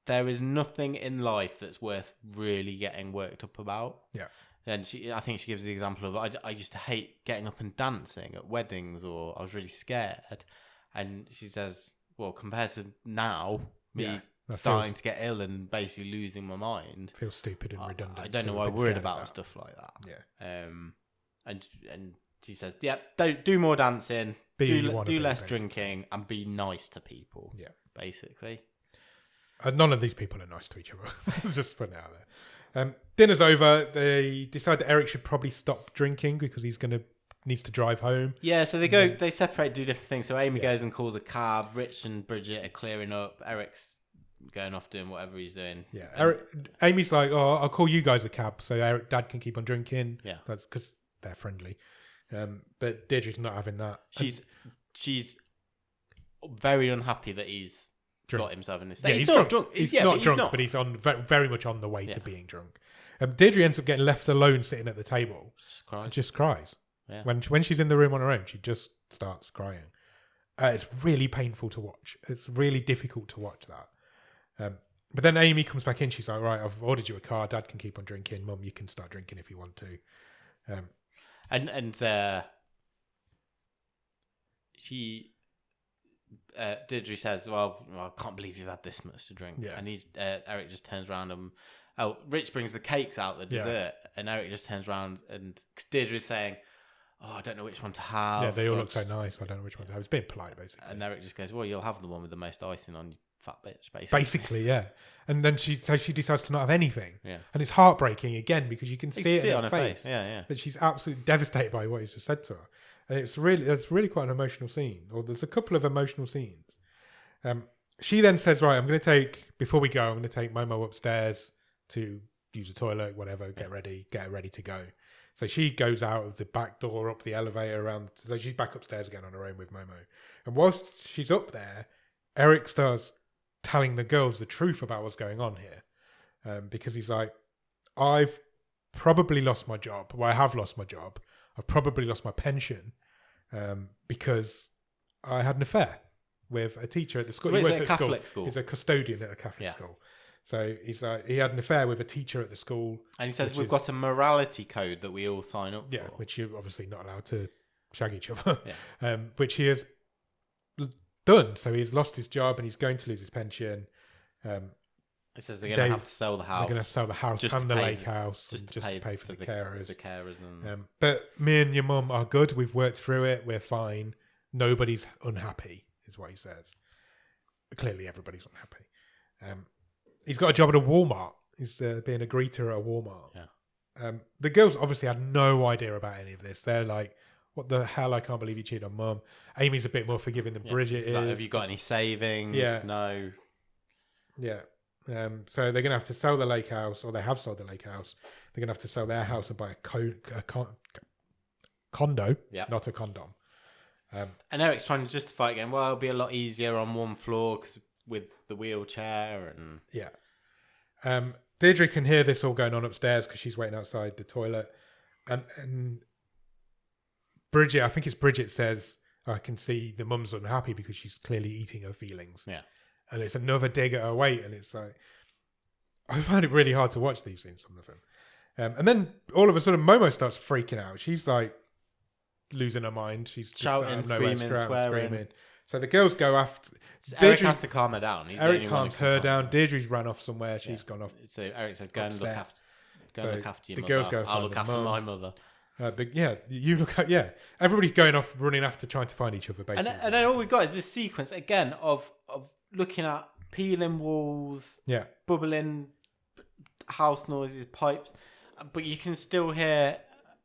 there is nothing in life that's worth really getting worked up about. Yeah. And I think she gives the example of I used to hate getting up and dancing at weddings, or I was really scared. And she says, well, compared to now, starting to get ill and basically losing my mind, feels stupid and redundant. I don't know why I'm worried about stuff like that. Yeah. And she says, yeah, don't do more dancing, do less basically. Drinking, and be nice to people. Yeah, basically. None of these people are nice to each other. Just putting it out there. Dinner's over. They decide that Eric should probably stop drinking because needs to drive home. Yeah, so they separate, do different things. So Amy goes and calls a cab. Rich and Bridget are clearing up. Eric's going off doing whatever he's doing. Yeah, Amy's like, "Oh, I'll call you guys a cab so Dad can keep on drinking." Yeah, that's because they're friendly. But Deirdre's not having that. She's very unhappy that he's got himself in this state. Yeah, he's not drunk. He's not drunk, but he's on very much on the way to being drunk. Deirdre ends up getting left alone sitting at the table. Just cries. Yeah. When she's in the room on her own, she just starts crying. It's really painful to watch. It's really difficult to watch that. But then Amy comes back in. She's like, "Right, I've ordered you a car. Dad can keep on drinking. Mum, you can start drinking if you want to." Deirdre says, well, I can't believe you've had this much to drink. Yeah. And Eric just turns around and Rich brings the cakes out, the dessert, and Eric just turns around and Deirdre's saying, "Oh, I don't know which one to have." Yeah, they all look so nice. I don't know which one to have. It's being polite, basically. And Eric just goes, "Well, you'll have the one with the most icing on, you fat bitch," basically. Yeah. And then she decides to not have anything. Yeah. And it's heartbreaking again because you can see it in on her face. Yeah. That she's absolutely devastated by what he's just said to her. And it's really quite an emotional scene. Or there's a couple of emotional scenes. She then says, "Right, before we go, I'm going to take Momo upstairs to use the toilet, whatever, get ready to go. So she goes out of the back door, up the elevator, around. So she's back upstairs again on her own with Momo. And whilst she's up there, Eric starts telling the girls the truth about what's going on here. Because he's like, I've probably lost my job. Well, I have lost my job. I've probably lost my pension because I had an affair with a teacher at the school. Well, he works at at Catholic school. He's a custodian at a Catholic school. So he's like, he had an affair with a teacher at the school. And he says, we've got a morality code that we all sign up for. Yeah, which you're obviously not allowed to shag each other. Which he has done. So he's lost his job and he's going to lose his pension. It says they're going to have to sell the house. They're going to have to sell the house and the lake house just to pay for the carers. But me and your mum are good. We've worked through it. We're fine. Nobody's unhappy, is what he says. Clearly, everybody's unhappy. He's got a job at a Walmart. He's being a greeter at a Walmart. Yeah. The girls obviously had no idea about any of this. They're like, what the hell? I can't believe you cheated on mum. Amy's a bit more forgiving than Bridget is. Like, have you got any savings? Yeah. No. Yeah. So they're going to have to sell the lake house, or they have sold the lake house. They're going to have to sell their house and buy a condo, not a condom. And Eric's trying to justify it again. Well, it'll be a lot easier on one floor cause with the wheelchair and Deirdre can hear this all going on upstairs because she's waiting outside the toilet, and Bridget, I think it's Bridget, says, I can see the mum's unhappy because she's clearly eating her feelings. Yeah. And it's another dig at her weight, and it's like, I find it really hard to watch these things, some of them. And then all of a sudden Momo starts freaking out. She's like losing her mind. She's shouting, swearing. So the girls go after. Eric has to calm her down. Eric calms her down. Deirdre's ran off somewhere. She's gone off. So Eric said, "Go and look after your the mother. girls go. I'll look after my mother." But you look at everybody's going off, running after, trying to find each other. Basically, and then all we got is this sequence again of looking at peeling walls, bubbling house noises, pipes, but you can still hear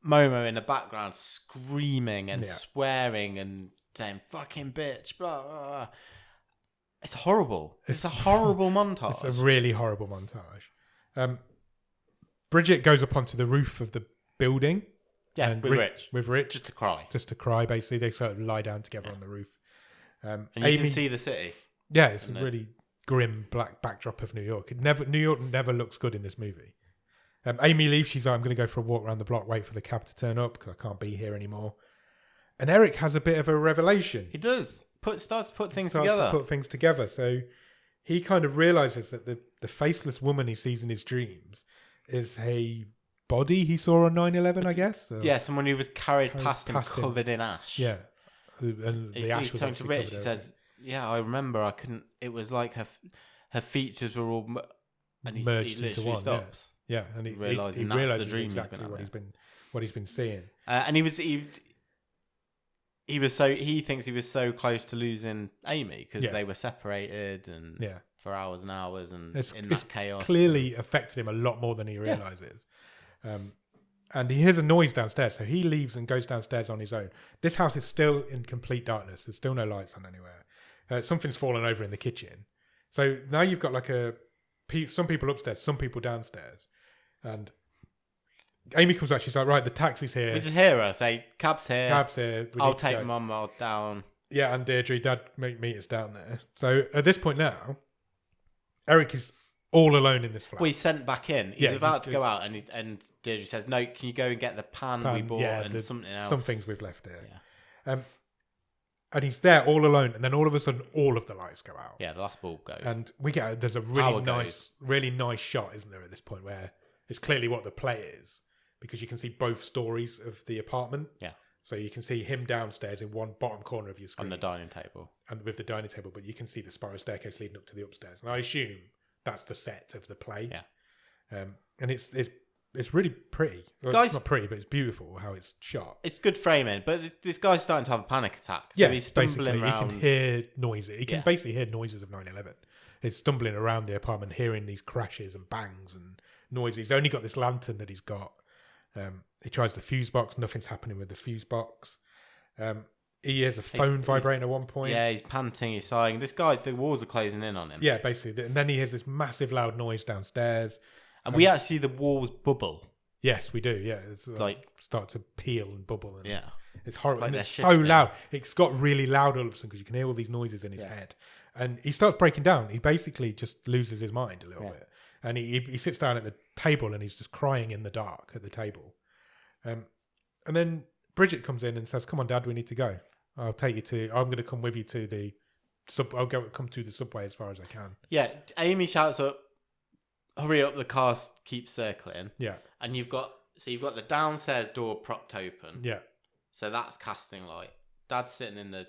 Momo in the background screaming and swearing and saying "fucking bitch," blah, blah, blah. It's horrible. It's a horrible montage. It's a really horrible montage. Bridget goes up onto the roof of the building. Yeah, and with Rich. Just to cry. Basically. They sort of lie down together on the roof. And you can see the city. Yeah, it's a really grim black backdrop of New York. New York never looks good in this movie. Amy leaves. She's like, I'm going to go for a walk around the block, wait for the cab to turn up because I can't be here anymore. And Eric has a bit of a revelation. He does. Starts to put things together. So he kind of realizes that the faceless woman he sees in his dreams is a body he saw on 9/11, I guess. Someone who was carried past him covered in ash. Yeah. And the ash was to Rich. He says, I remember I couldn't. It was like her features were all merged into one. Stops. Yeah, and he realizes that's the dream exactly what he's been seeing. And he thinks he was so close to losing Amy because they were separated and for hours and hours and in that chaos. Clearly affected him a lot more than he realizes. And he hears a noise downstairs, so he leaves and goes downstairs on his own. This house is still in complete darkness. There's still no lights on anywhere. Something's fallen over in the kitchen. So now you've got like some people upstairs, some people downstairs. And Amy comes back. She's like, right, the taxi's here. We just hear her say, cab's here. I'll take Mum down. Yeah, and Deirdre, Dad, meet us down there. So at this point now, Eric is all alone in this flat. Well, he's sent back in. He's about to go out, and Deirdre says, no, can you go and get the pan we bought and something else? Some things we've left here. Yeah. And he's there all alone, and then all of a sudden, all of the lights go out. Yeah, the last bulb goes. And there's a really nice shot, isn't there, at this point, where it's clearly what the play is, because you can see both stories of the apartment. Yeah. So you can see him downstairs in one bottom corner of your screen. On the dining table. And with the dining table, but you can see the spiral staircase leading up to the upstairs. And I assume that's the set of the play. Yeah. And it's really pretty. Well, it's not pretty, but it's beautiful how it's shot. It's good framing, but this guy's starting to have a panic attack. So he's stumbling around. He can hear noises. He can basically hear noises of 9/11. He's stumbling around the apartment, hearing these crashes and bangs and noises. He's only got this lantern that he's got. He tries the fuse box. Nothing's happening with the fuse box. He hears a phone vibrating at one point. Yeah, he's panting, he's sighing. This guy, the walls are closing in on him. Yeah, basically. And then he hears this massive loud noise downstairs. And we actually see the walls bubble. Yes, we do. Yeah, it's start to peel and bubble. And it's horrible. Like and it's so loud. It's got really loud all of a sudden because you can hear all these noises in his head. And he starts breaking down. He basically just loses his mind a little bit. And he sits down at the table and he's just crying in the dark at the table. And then Bridget comes in and says, "Come on, Dad, we need to go. I'm going to come with you to the I'll come to the subway as far as I can." Yeah, Amy shouts up, "Hurry up, the car keeps circling." Yeah. And you've got the downstairs door propped open. Yeah. So that's casting light. Dad's sitting in the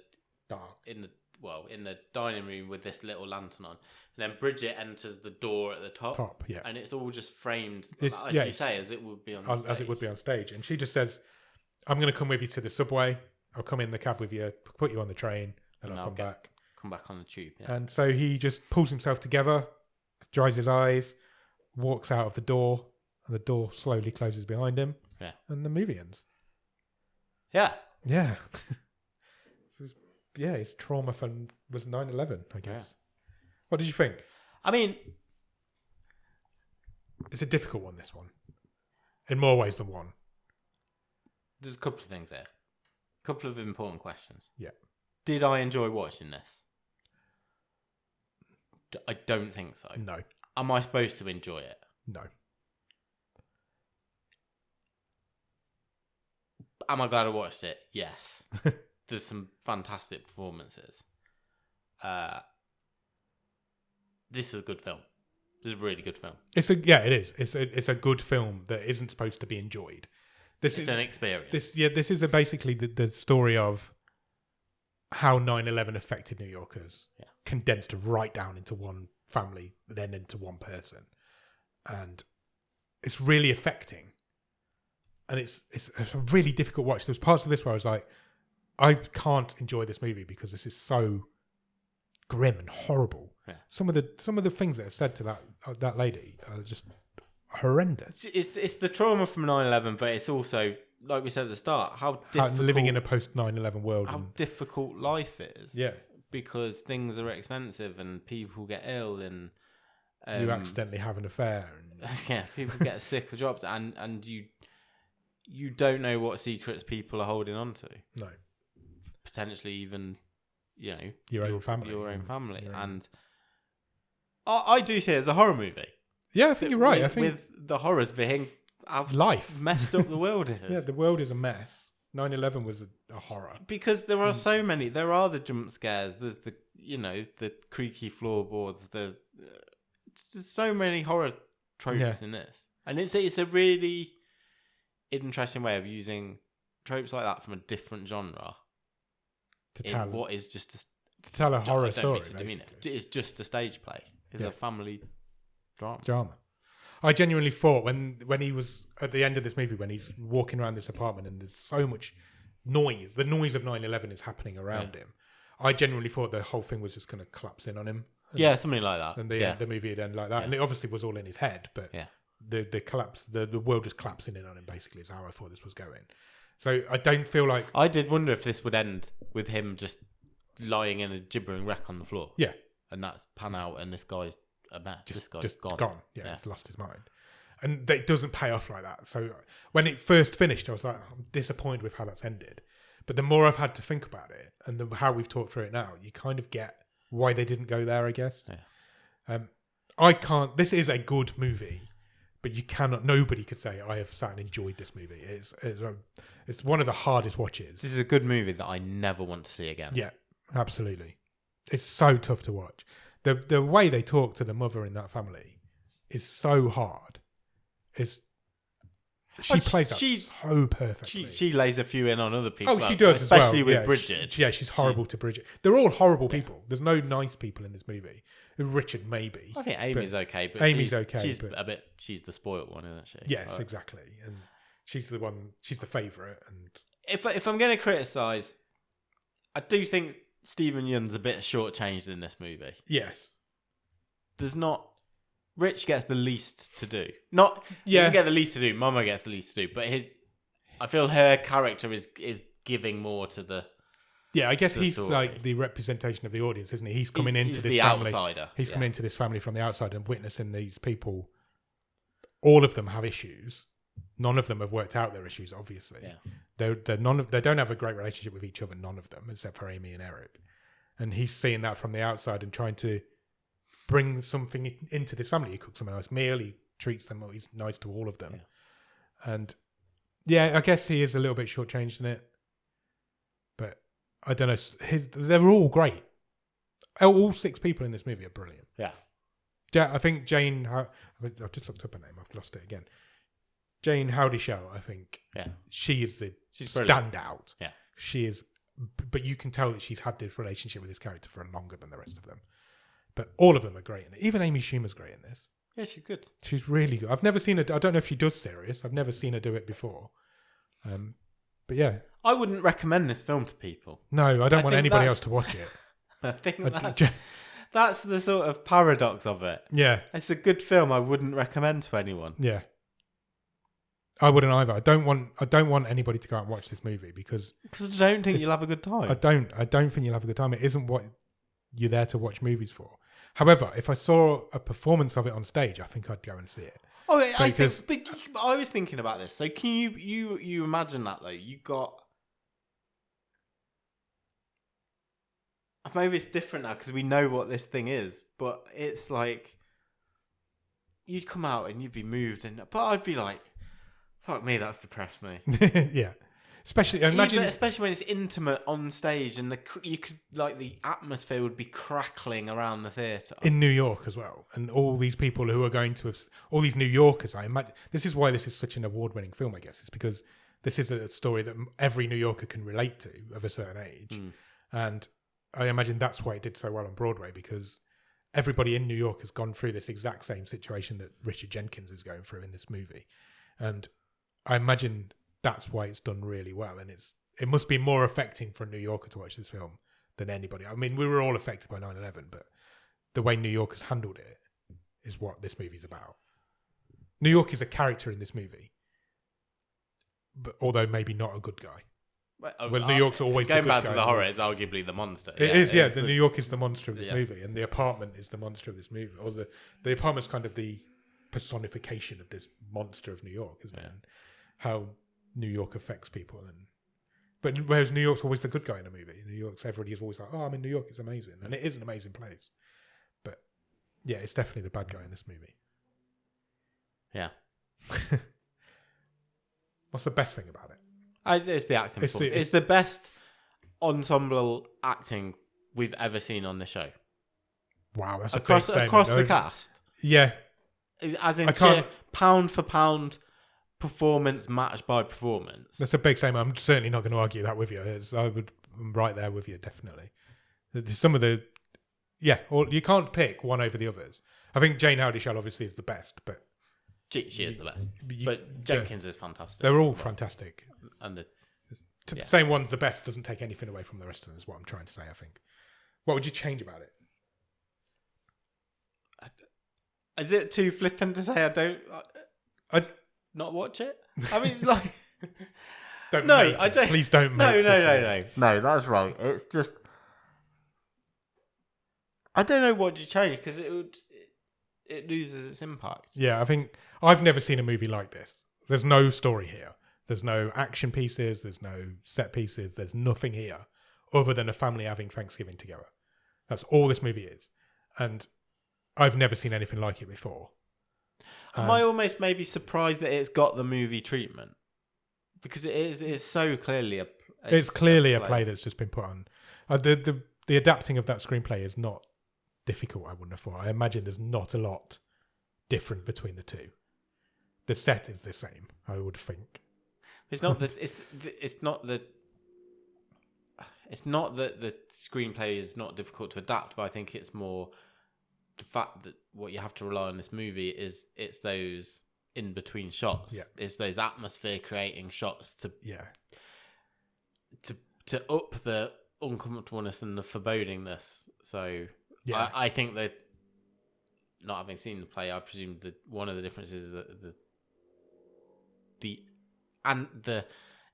dark. In the dining room with this little lantern on. And then Bridget enters the door at the top. Yeah. And it's all just framed, as it would be on stage. As it would be on stage. And she just says, "I'm going to come with you to the subway. I'll come in the cab with you, put you on the train, and I'll come back. Come back on the tube." Yeah. And so he just pulls himself together, dries his eyes, walks out of the door, and the door slowly closes behind him. Yeah. And the movie ends. Yeah. Yeah. His trauma was 9/11, I guess. Yeah. What did you think? I mean, it's a difficult one, this one. In more ways than one. There's a couple of things there. A couple of important questions. Yeah. Did I enjoy watching this? I don't think so. No. Am I supposed to enjoy it? No. Am I glad I watched it? Yes. There's some fantastic performances. This is a good film. This is a really good film. It is. It's a good film that isn't supposed to be enjoyed. It's an experience. This is basically the story of how 9/11 affected New Yorkers, condensed right down into one family, then into one person, and it's really affecting. And it's a really difficult watch. There's parts of this where I was like, I can't enjoy this movie because this is so grim and horrible. Yeah. Some of the things that are said to that lady are just horrendous. It's the trauma from 9/11, but it's also, like we said at the start, how living in a post 9/11 world, how difficult life is. Yeah, because things are expensive and people get ill and you accidentally have an affair. And people get sick of jobs and you don't know what secrets people are holding on to. No. Potentially even, your own family. Yeah. And I do see it as a horror movie. Yeah, I think you're right. I think with the horrors being life messed up the world is. Yeah, the world is a mess. 9/11 was a horror. Because there are so many. There are the jump scares. There's the creaky floorboards. There's so many horror tropes in this. And it's a really interesting way of using tropes like that from a different genre to tell what is just to tell a horror story. It's just a stage play. It's a family drama. I genuinely thought when he was at the end of this movie, when he's walking around this apartment and there's so much noise, the noise of 9/11 is happening around him. I genuinely thought the whole thing was just going to collapse in on him. Something like that. And the movie would end like that. And it obviously was all in his head, but the collapse, the world just collapsing in on him, basically, is how I thought this was going. So I don't feel like... I did wonder if this would end with him just lying in a gibbering wreck on the floor. Yeah. And that's pan out and this guy's a mess. This guy's just gone. Yeah, he's lost his mind. And it doesn't pay off like that. So when it first finished, I was like, I'm disappointed with how that's ended. But the more I've had to think about it and how we've talked through it now, you kind of get why they didn't go there, I guess. Yeah. This is a good movie, but nobody could say I have sat and enjoyed this movie. It's one of the hardest watches. This is a good movie that I never want to see again. Yeah, absolutely. It's so tough to watch. The way they talk to the mother in that family is so hard. She plays that so perfectly. She lays a few in on other people. Oh, she does, especially as well. with Bridget. She's horrible to Bridget. They're all horrible people. There's no nice people in this movie. Richard, maybe. I think Amy's okay, but Amy's okay. She's the spoiled one, isn't she? Yes, exactly. And she's the one. She's the favourite. And if I'm going to criticise, I do think Stephen Yeun's a bit shortchanged in this movie. Yes. There's not... Rich gets the least to do. He doesn't get the least to do. Mama gets the least to do. But I feel her character is giving more to the... Yeah, I guess he's story. Like the representation of the audience, isn't he? He's coming into this family. Outsider. He's coming into this family from the outside and witnessing these people all of them have issues. None of them have worked out their issues, obviously. Yeah. They don't have a great relationship with each other, none of them, except for Amy and Eric. And he's seeing that from the outside and trying to bring something into this family. He cooks them a nice meal, he treats them, he's nice to all of them. Yeah. And yeah, I guess he is a little bit shortchanged in it. But I don't know. They're all great. All 6 people in this movie are brilliant. Yeah. I think Jayne... I've just looked up her name. I've lost it again. Jayne Houdyshell, I think. Yeah. She's brilliant. standout. Yeah. She is... But you can tell that she's had this relationship with this character for longer than the rest of them. But all of them are great in it. Even Amy Schumer's great in this. Yeah, she's good. She's really good. I've never seen her... I don't know if she does serious. I've never seen her do it before. But yeah. I wouldn't recommend this film to people. No, I don't want anybody else to watch it. I think that's the sort of paradox of it. Yeah. It's a good film. I wouldn't recommend to anyone. Yeah. I wouldn't either. I don't want anybody to go out and watch this movie because I don't think you'll have a good time. I don't think you'll have a good time. It isn't what you're there to watch movies for. However, if I saw a performance of it on stage, I think I'd go and see it. Oh, but I was thinking about this. So can you imagine that though? You got... Maybe it's different now because we know what this thing is, but it's like you'd come out and you'd be moved, but I'd be like, "Fuck me, that's depressed me." Yeah, especially when it's intimate on stage and the atmosphere would be crackling around the theatre in New York as well, and all these people who are going to all these New Yorkers. I imagine this is why this is such an award-winning film. I guess it's because this is a story that every New Yorker can relate to of a certain age, and I imagine that's why it did so well on Broadway, because everybody in New York has gone through this exact same situation that Richard Jenkins is going through in this movie. And I imagine that's why it's done really well. And it must be more affecting for a New Yorker to watch this film than anybody. I mean, we were all affected by 9/11, but the way New Yorkers handled it is what this movie's about. New York is a character in this movie, but although maybe not a good guy. Well, New York's always going the good back guy. to the horror. It's arguably the monster. It is. The New York is the monster of this movie, and the apartment is the monster of this movie. Or the apartment's kind of the personification of this monster of New York, isn't it? And how New York affects people. But whereas New York's always the good guy in a movie. New York's everybody is always like, "Oh, I'm in New York. It's amazing," and it is an amazing place. But yeah, it's definitely the bad guy in this movie. Yeah. What's the best thing about it? It's the acting. It's the best ensemble acting we've ever seen on the show. Wow, that's across the cast. Yeah, as in pound for pound, performance matched by performance. That's a big statement. I'm certainly not going to argue that with you. I'm right there with you, definitely. Some of the, or you can't pick one over the others. I think Jayne Houdyshell obviously is the best, but she is the best. But Jenkins is fantastic. They're all fantastic. And saying one's the best doesn't take anything away from the rest of them, is what I'm trying to say, I think. What would you change about it? Is it too flippant to say I'd not watch it? I mean, like... Please don't make it. No, that's right. It's just... I don't know what to change, because it loses its impact. Yeah, I think... I've never seen a movie like this. There's no story here. There's no action pieces. There's no set pieces. There's nothing here other than a family having Thanksgiving together. That's all this movie is. And I've never seen anything like it before. Am I almost maybe surprised that it's got the movie treatment? Because it's so clearly a play that's just been put on. The adapting of that screenplay is not difficult, I wouldn't have thought. I imagine there's not a lot different between the two. The set is the same, I would think. It's not that the screenplay is not difficult to adapt, but I think it's more the fact that what you have to rely on this movie is it's those in between shots. Yeah. It's those atmosphere creating shots to up the uncomfortableness and the forebodingness. So I think that, not having seen the play, I presume that one of the differences is that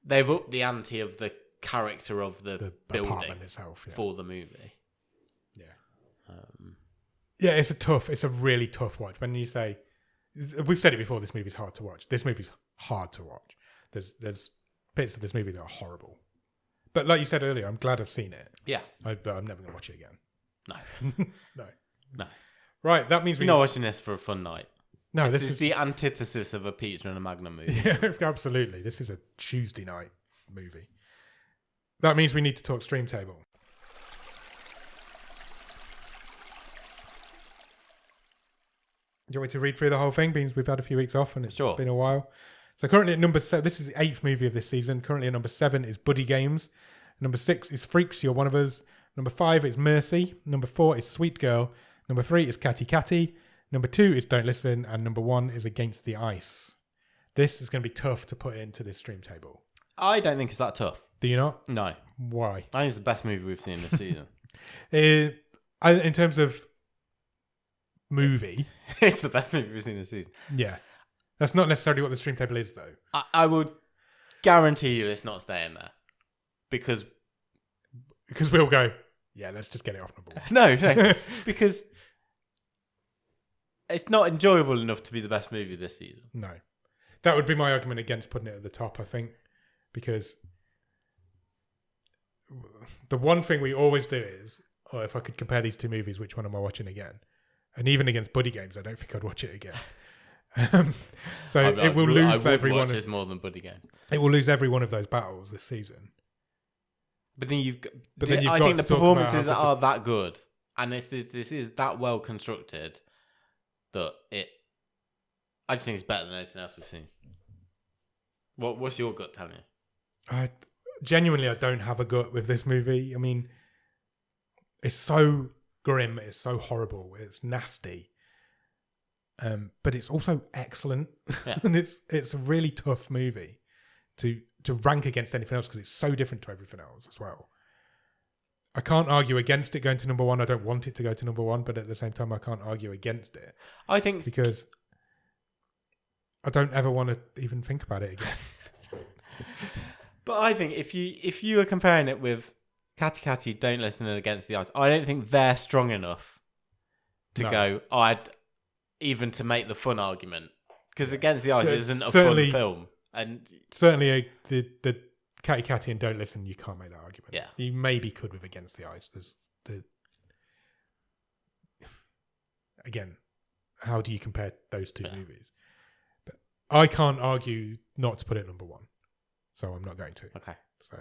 they've upped the ante of the character of the building itself for the movie. Yeah. It's a really tough watch. When you say we've said it before. This movie's hard to watch. This movie's hard to watch. There's bits of this movie that are horrible. But like you said earlier, I'm glad I've seen it. Yeah. But I'm never going to watch it again. No. No. Right, that means we're not watching this for a fun night. No, this is the antithesis of a pizza and a Magnum movie. Yeah, absolutely. This is a Tuesday night movie. That means we need to talk Stream Table. Do you want me to read through the whole thing? Because we've had a few weeks off and it's been a while. So currently at number 7, this is the 8th movie of this season. Currently at number 7 is Buddy Games. Number 6 is Freaks, You're One of Us. Number 5 is Mercy. Number 4 is Sweet Girl. Number 3 is Catty Catty. Number 2 is Don't Listen. And number 1 is Against the Ice. This is going to be tough to put into this Stream Table. I don't think it's that tough. Do you not? No. Why? I think it's the best movie we've seen this season. In terms of movie... It's the best movie we've seen this season. Yeah. That's not necessarily what the Stream Table is, though. I would guarantee you it's not staying there. Because we'll go, yeah, let's just get it off number 1. No. Because it's not enjoyable enough to be the best movie this season. No. That would be my argument against putting it at the top, I think. Because the one thing we always do is, if I could compare these two movies, which one am I watching again? And even against Buddy Games, I don't think I'd watch it again. It will lose every one. This more than Buddy Game. It will lose every one of those battles this season. But then I think the performances are that good, and this is that well constructed that I just think it's better than anything else we've seen. What's your gut telling you? I don't have a gut with this movie. I mean, it's so grim, it's so horrible, it's nasty. But it's also excellent. Yeah. And it's a really tough movie to rank against anything else because it's so different to everything else as well. I can't argue against it going to number 1. I don't want it to go to number 1, but at the same time I can't argue against it. I think because I don't ever want to even think about it again. But I think if you were comparing it with Catty Catty, Don't Listen, and Against the Ice, I don't think they're strong enough to go, even to make the fun argument. Because Against the Ice isn't a fun film. And certainly the Catty Catty and Don't Listen, you can't make that argument. Yeah. You maybe could with Against the Ice. Again, how do you compare those two movies? But I can't argue not to put it number 1. So I'm not going to. Okay. So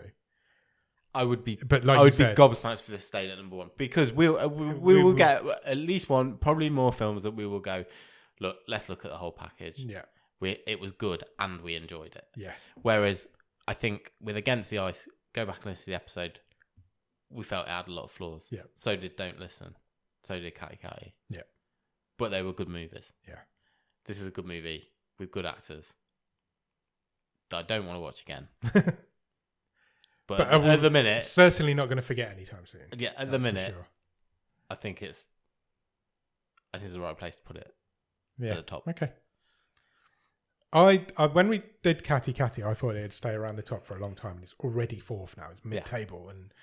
I would be, but like I would be gobsmacked for this staying at number 1 because we will get at least one, probably more films that we will go. Look, let's look at the whole package. Yeah, it was good and we enjoyed it. Yeah. Whereas I think with Against the Ice, go back and listen to the episode. We felt it had a lot of flaws. Yeah. So did Don't Listen. So did Catty Catty. Yeah. But they were good movies. Yeah. This is a good movie with good actors that I don't want to watch again. But at the minute, certainly not going to forget anytime soon. Yeah, at the minute, sure. I think it's the right place to put it. Yeah. At the top. Okay. I when we did Catty Catty, I thought it'd stay around the top for a long time, and it's already 4th now. It's mid-table, and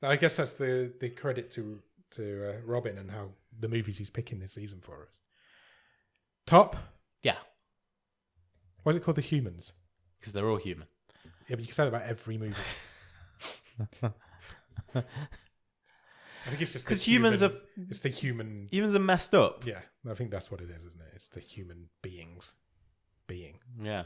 I guess that's the credit to Robin and how the movies he's picking this season for us. Top. Yeah. Why is it called The Humans? Because they're all human. Yeah, but you can say that about every movie. I think it's just because it's the human. Humans are messed up. Yeah, I think that's what it is, isn't it? It's the human being. Yeah.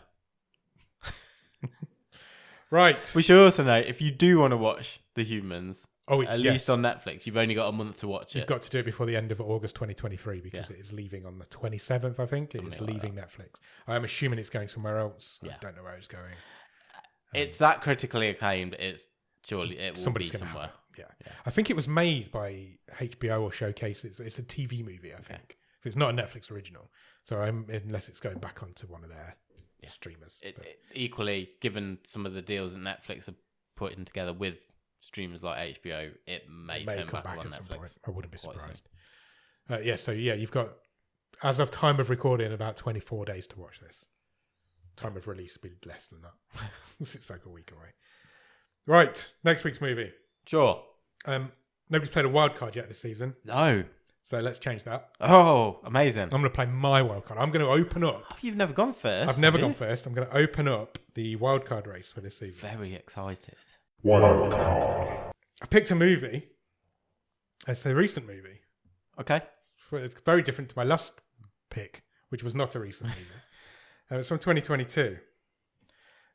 Right. We should also note if you do want to watch The Humans, at least on Netflix, you've only got a month to watch it. You've got to do it before the end of August 2023 because it is leaving on the 27th. I think it is leaving Netflix. I'm assuming it's going somewhere else. Yeah. I don't know where it's going. It's that critically acclaimed. Surely it will be somewhere. Yeah. I think it was made by HBO or Showcase. It's a TV movie, I think. So it's not a Netflix original. So unless it's going back onto one of their streamers. Equally, given some of the deals that Netflix are putting together with streamers like HBO, it may turn come back on at some Netflix. point. I wouldn't be surprised. You've got, as of time of recording, about 24 days to watch this. Time of release will be less than that. It's like a week away. Right, next week's movie. Sure. Nobody's played a wild card yet this season. No. So let's change that. Oh, amazing. I'm going to play my wildcard. I'm going to open up. Oh, you've never gone first. I've never gone first. I'm going to open up the wildcard race for this season. Very excited. Wildcard. I picked a movie. It's a recent movie. Okay. It's very different to my last pick, which was not a recent movie. It's from 2022.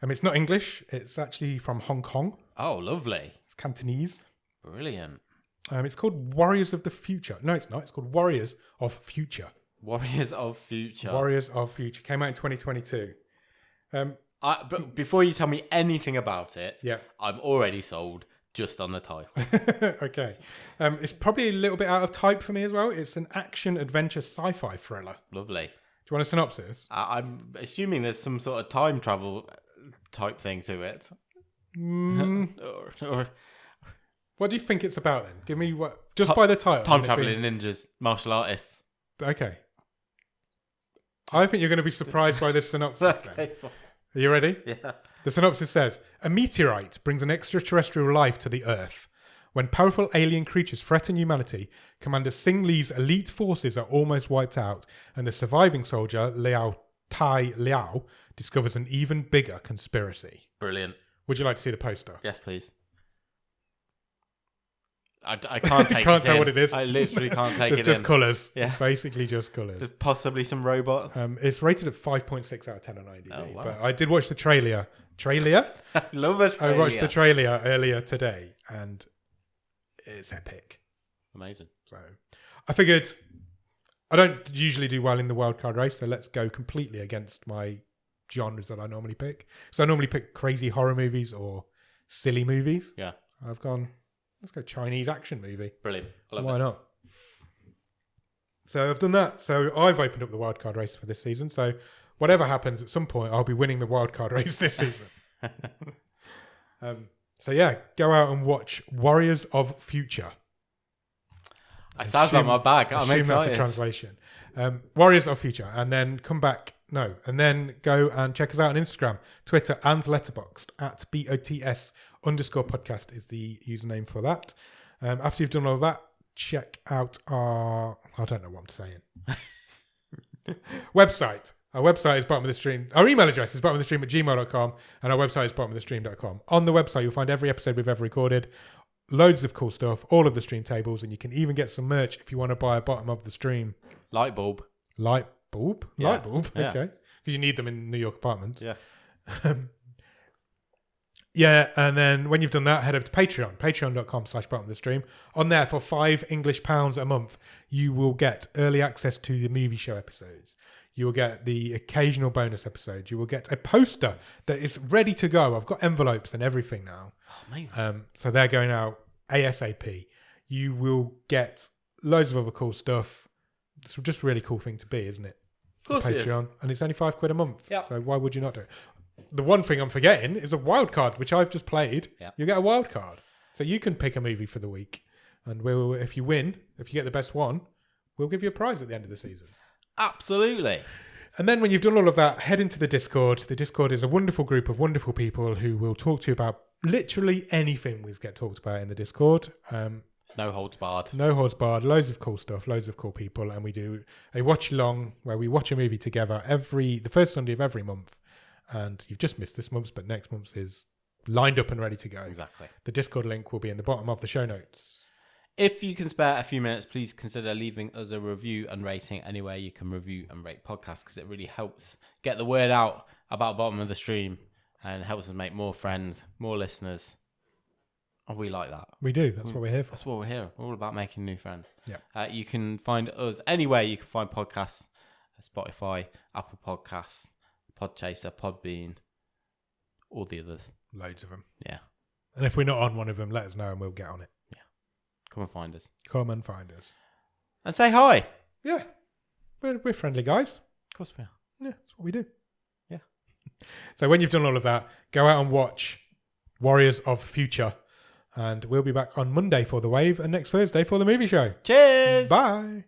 It's not English. It's actually from Hong Kong. Oh, lovely. It's Cantonese. Brilliant. It's called Warriors of the Future. No, it's not. It's called Warriors of Future. Warriors of Future. Warriors of Future. Came out in 2022. But before you tell me anything about it, Yeah. I'm already sold just on the title. Okay. It's probably a little bit out of type for me as well. It's an action-adventure sci-fi thriller. Lovely. Do you want a synopsis? I'm assuming there's some sort of time travel type thing to it. or What do you think it's about then? Give me what... Just by the title. time traveling ninjas, martial artists. Okay. I think you're going to be surprised by this synopsis then. Are you ready? Yeah. The synopsis says, a meteorite brings an extraterrestrial life to the Earth. When powerful alien creatures threaten humanity, Commander Sing Lee's elite forces are almost wiped out, and the surviving soldier, Liao Tai Liao, discovers an even bigger conspiracy. Brilliant. Would you like to see the poster? Yes, please. I can't take Can't it tell in. what it is. I literally can't take It's it just in. colours. Yeah. It's basically just colours. Just possibly some robots. It's rated at 5.6 out of 10 on IMDb. Oh, wow. But I did watch the trailer. Trailer? Love it. I watched the trailer earlier today, and it's epic. Amazing. So I figured I don't usually do well in the wildcard race, so let's go completely against my genres that I normally pick. So I normally pick crazy horror movies or silly movies. Yeah. I've gone, let's go Chinese action movie. Brilliant. I love Why it. not? So I've done that. So I've opened up the wildcard race for this season. So whatever happens, at some point, I'll be winning the wildcard race this season. So yeah, go out and watch Warriors of Future. I sounds like my bag. I'm assume that's a excited. translation. Warriors of Future, and then come back. No, and then go and check us out on Instagram, Twitter, and Letterboxd at BOTS_podcast is the username for that. After you've done all of that, check out our, I don't know what I'm saying, website. Our website is bottom of the stream. Our email address is bottom of the stream at gmail.com, and our website is bottomofthestream.com. On the website, you'll find every episode we've ever recorded, loads of cool stuff, all of the stream tables, and you can even get some merch if you want to buy a bottom of the stream Light bulb. light bulb. Yeah. Light bulb, Yeah. okay. Because you need them in New York apartments. Yeah. Yeah, and then when you've done that, head over to Patreon, patreon.com/bottom of the stream. On there, for £5 a month, you will get early access to the movie show episodes. You will get the occasional bonus episodes. You will get a poster that is ready to go. I've got envelopes and everything now. Oh, amazing. So they're going out ASAP. You will get loads of other cool stuff. It's just a really cool thing to be, isn't it? Of course it is. Patreon. And it's only £5 a month. Yeah. So why would you not do it? The one thing I'm forgetting is a wild card, which I've just played. Yeah. You get a wild card. So you can pick a movie for the week. And we'll, if you win, if you get the best one, we'll give you a prize at the end of the season. Absolutely. And then when you've done all of that, head into the Discord. The Discord is a wonderful group of wonderful people who will talk to you about literally anything we get talked about in the Discord. It's no holds barred. No holds barred, loads of cool stuff, loads of cool people. And we do a watch along where we watch a movie together the first Sunday of every month. And you've just missed this month's, but next month's is lined up and ready to go. Exactly. The Discord link will be in the bottom of the show notes. If you can spare a few minutes, please consider leaving us a review and rating anywhere you can review and rate podcasts, because it really helps get the word out about Bottom of the Stream and helps us make more friends, more listeners. And we like that. We do. That's what we're here for. That's what we're here. We're all about making new friends. Yeah. You can find us anywhere you can find podcasts. Spotify, Apple Podcasts, Podchaser, Podbean, all the others. Loads of them. Yeah. And if we're not on one of them, let us know and we'll get on it. Come and find us. Come and find us. And say hi. Yeah. We're friendly guys. Of course we are. Yeah, that's what we do. Yeah. So when you've done all of that, go out and watch Warriors of Future. And we'll be back on Monday for The Wave and next Thursday for the movie show. Cheers. Bye.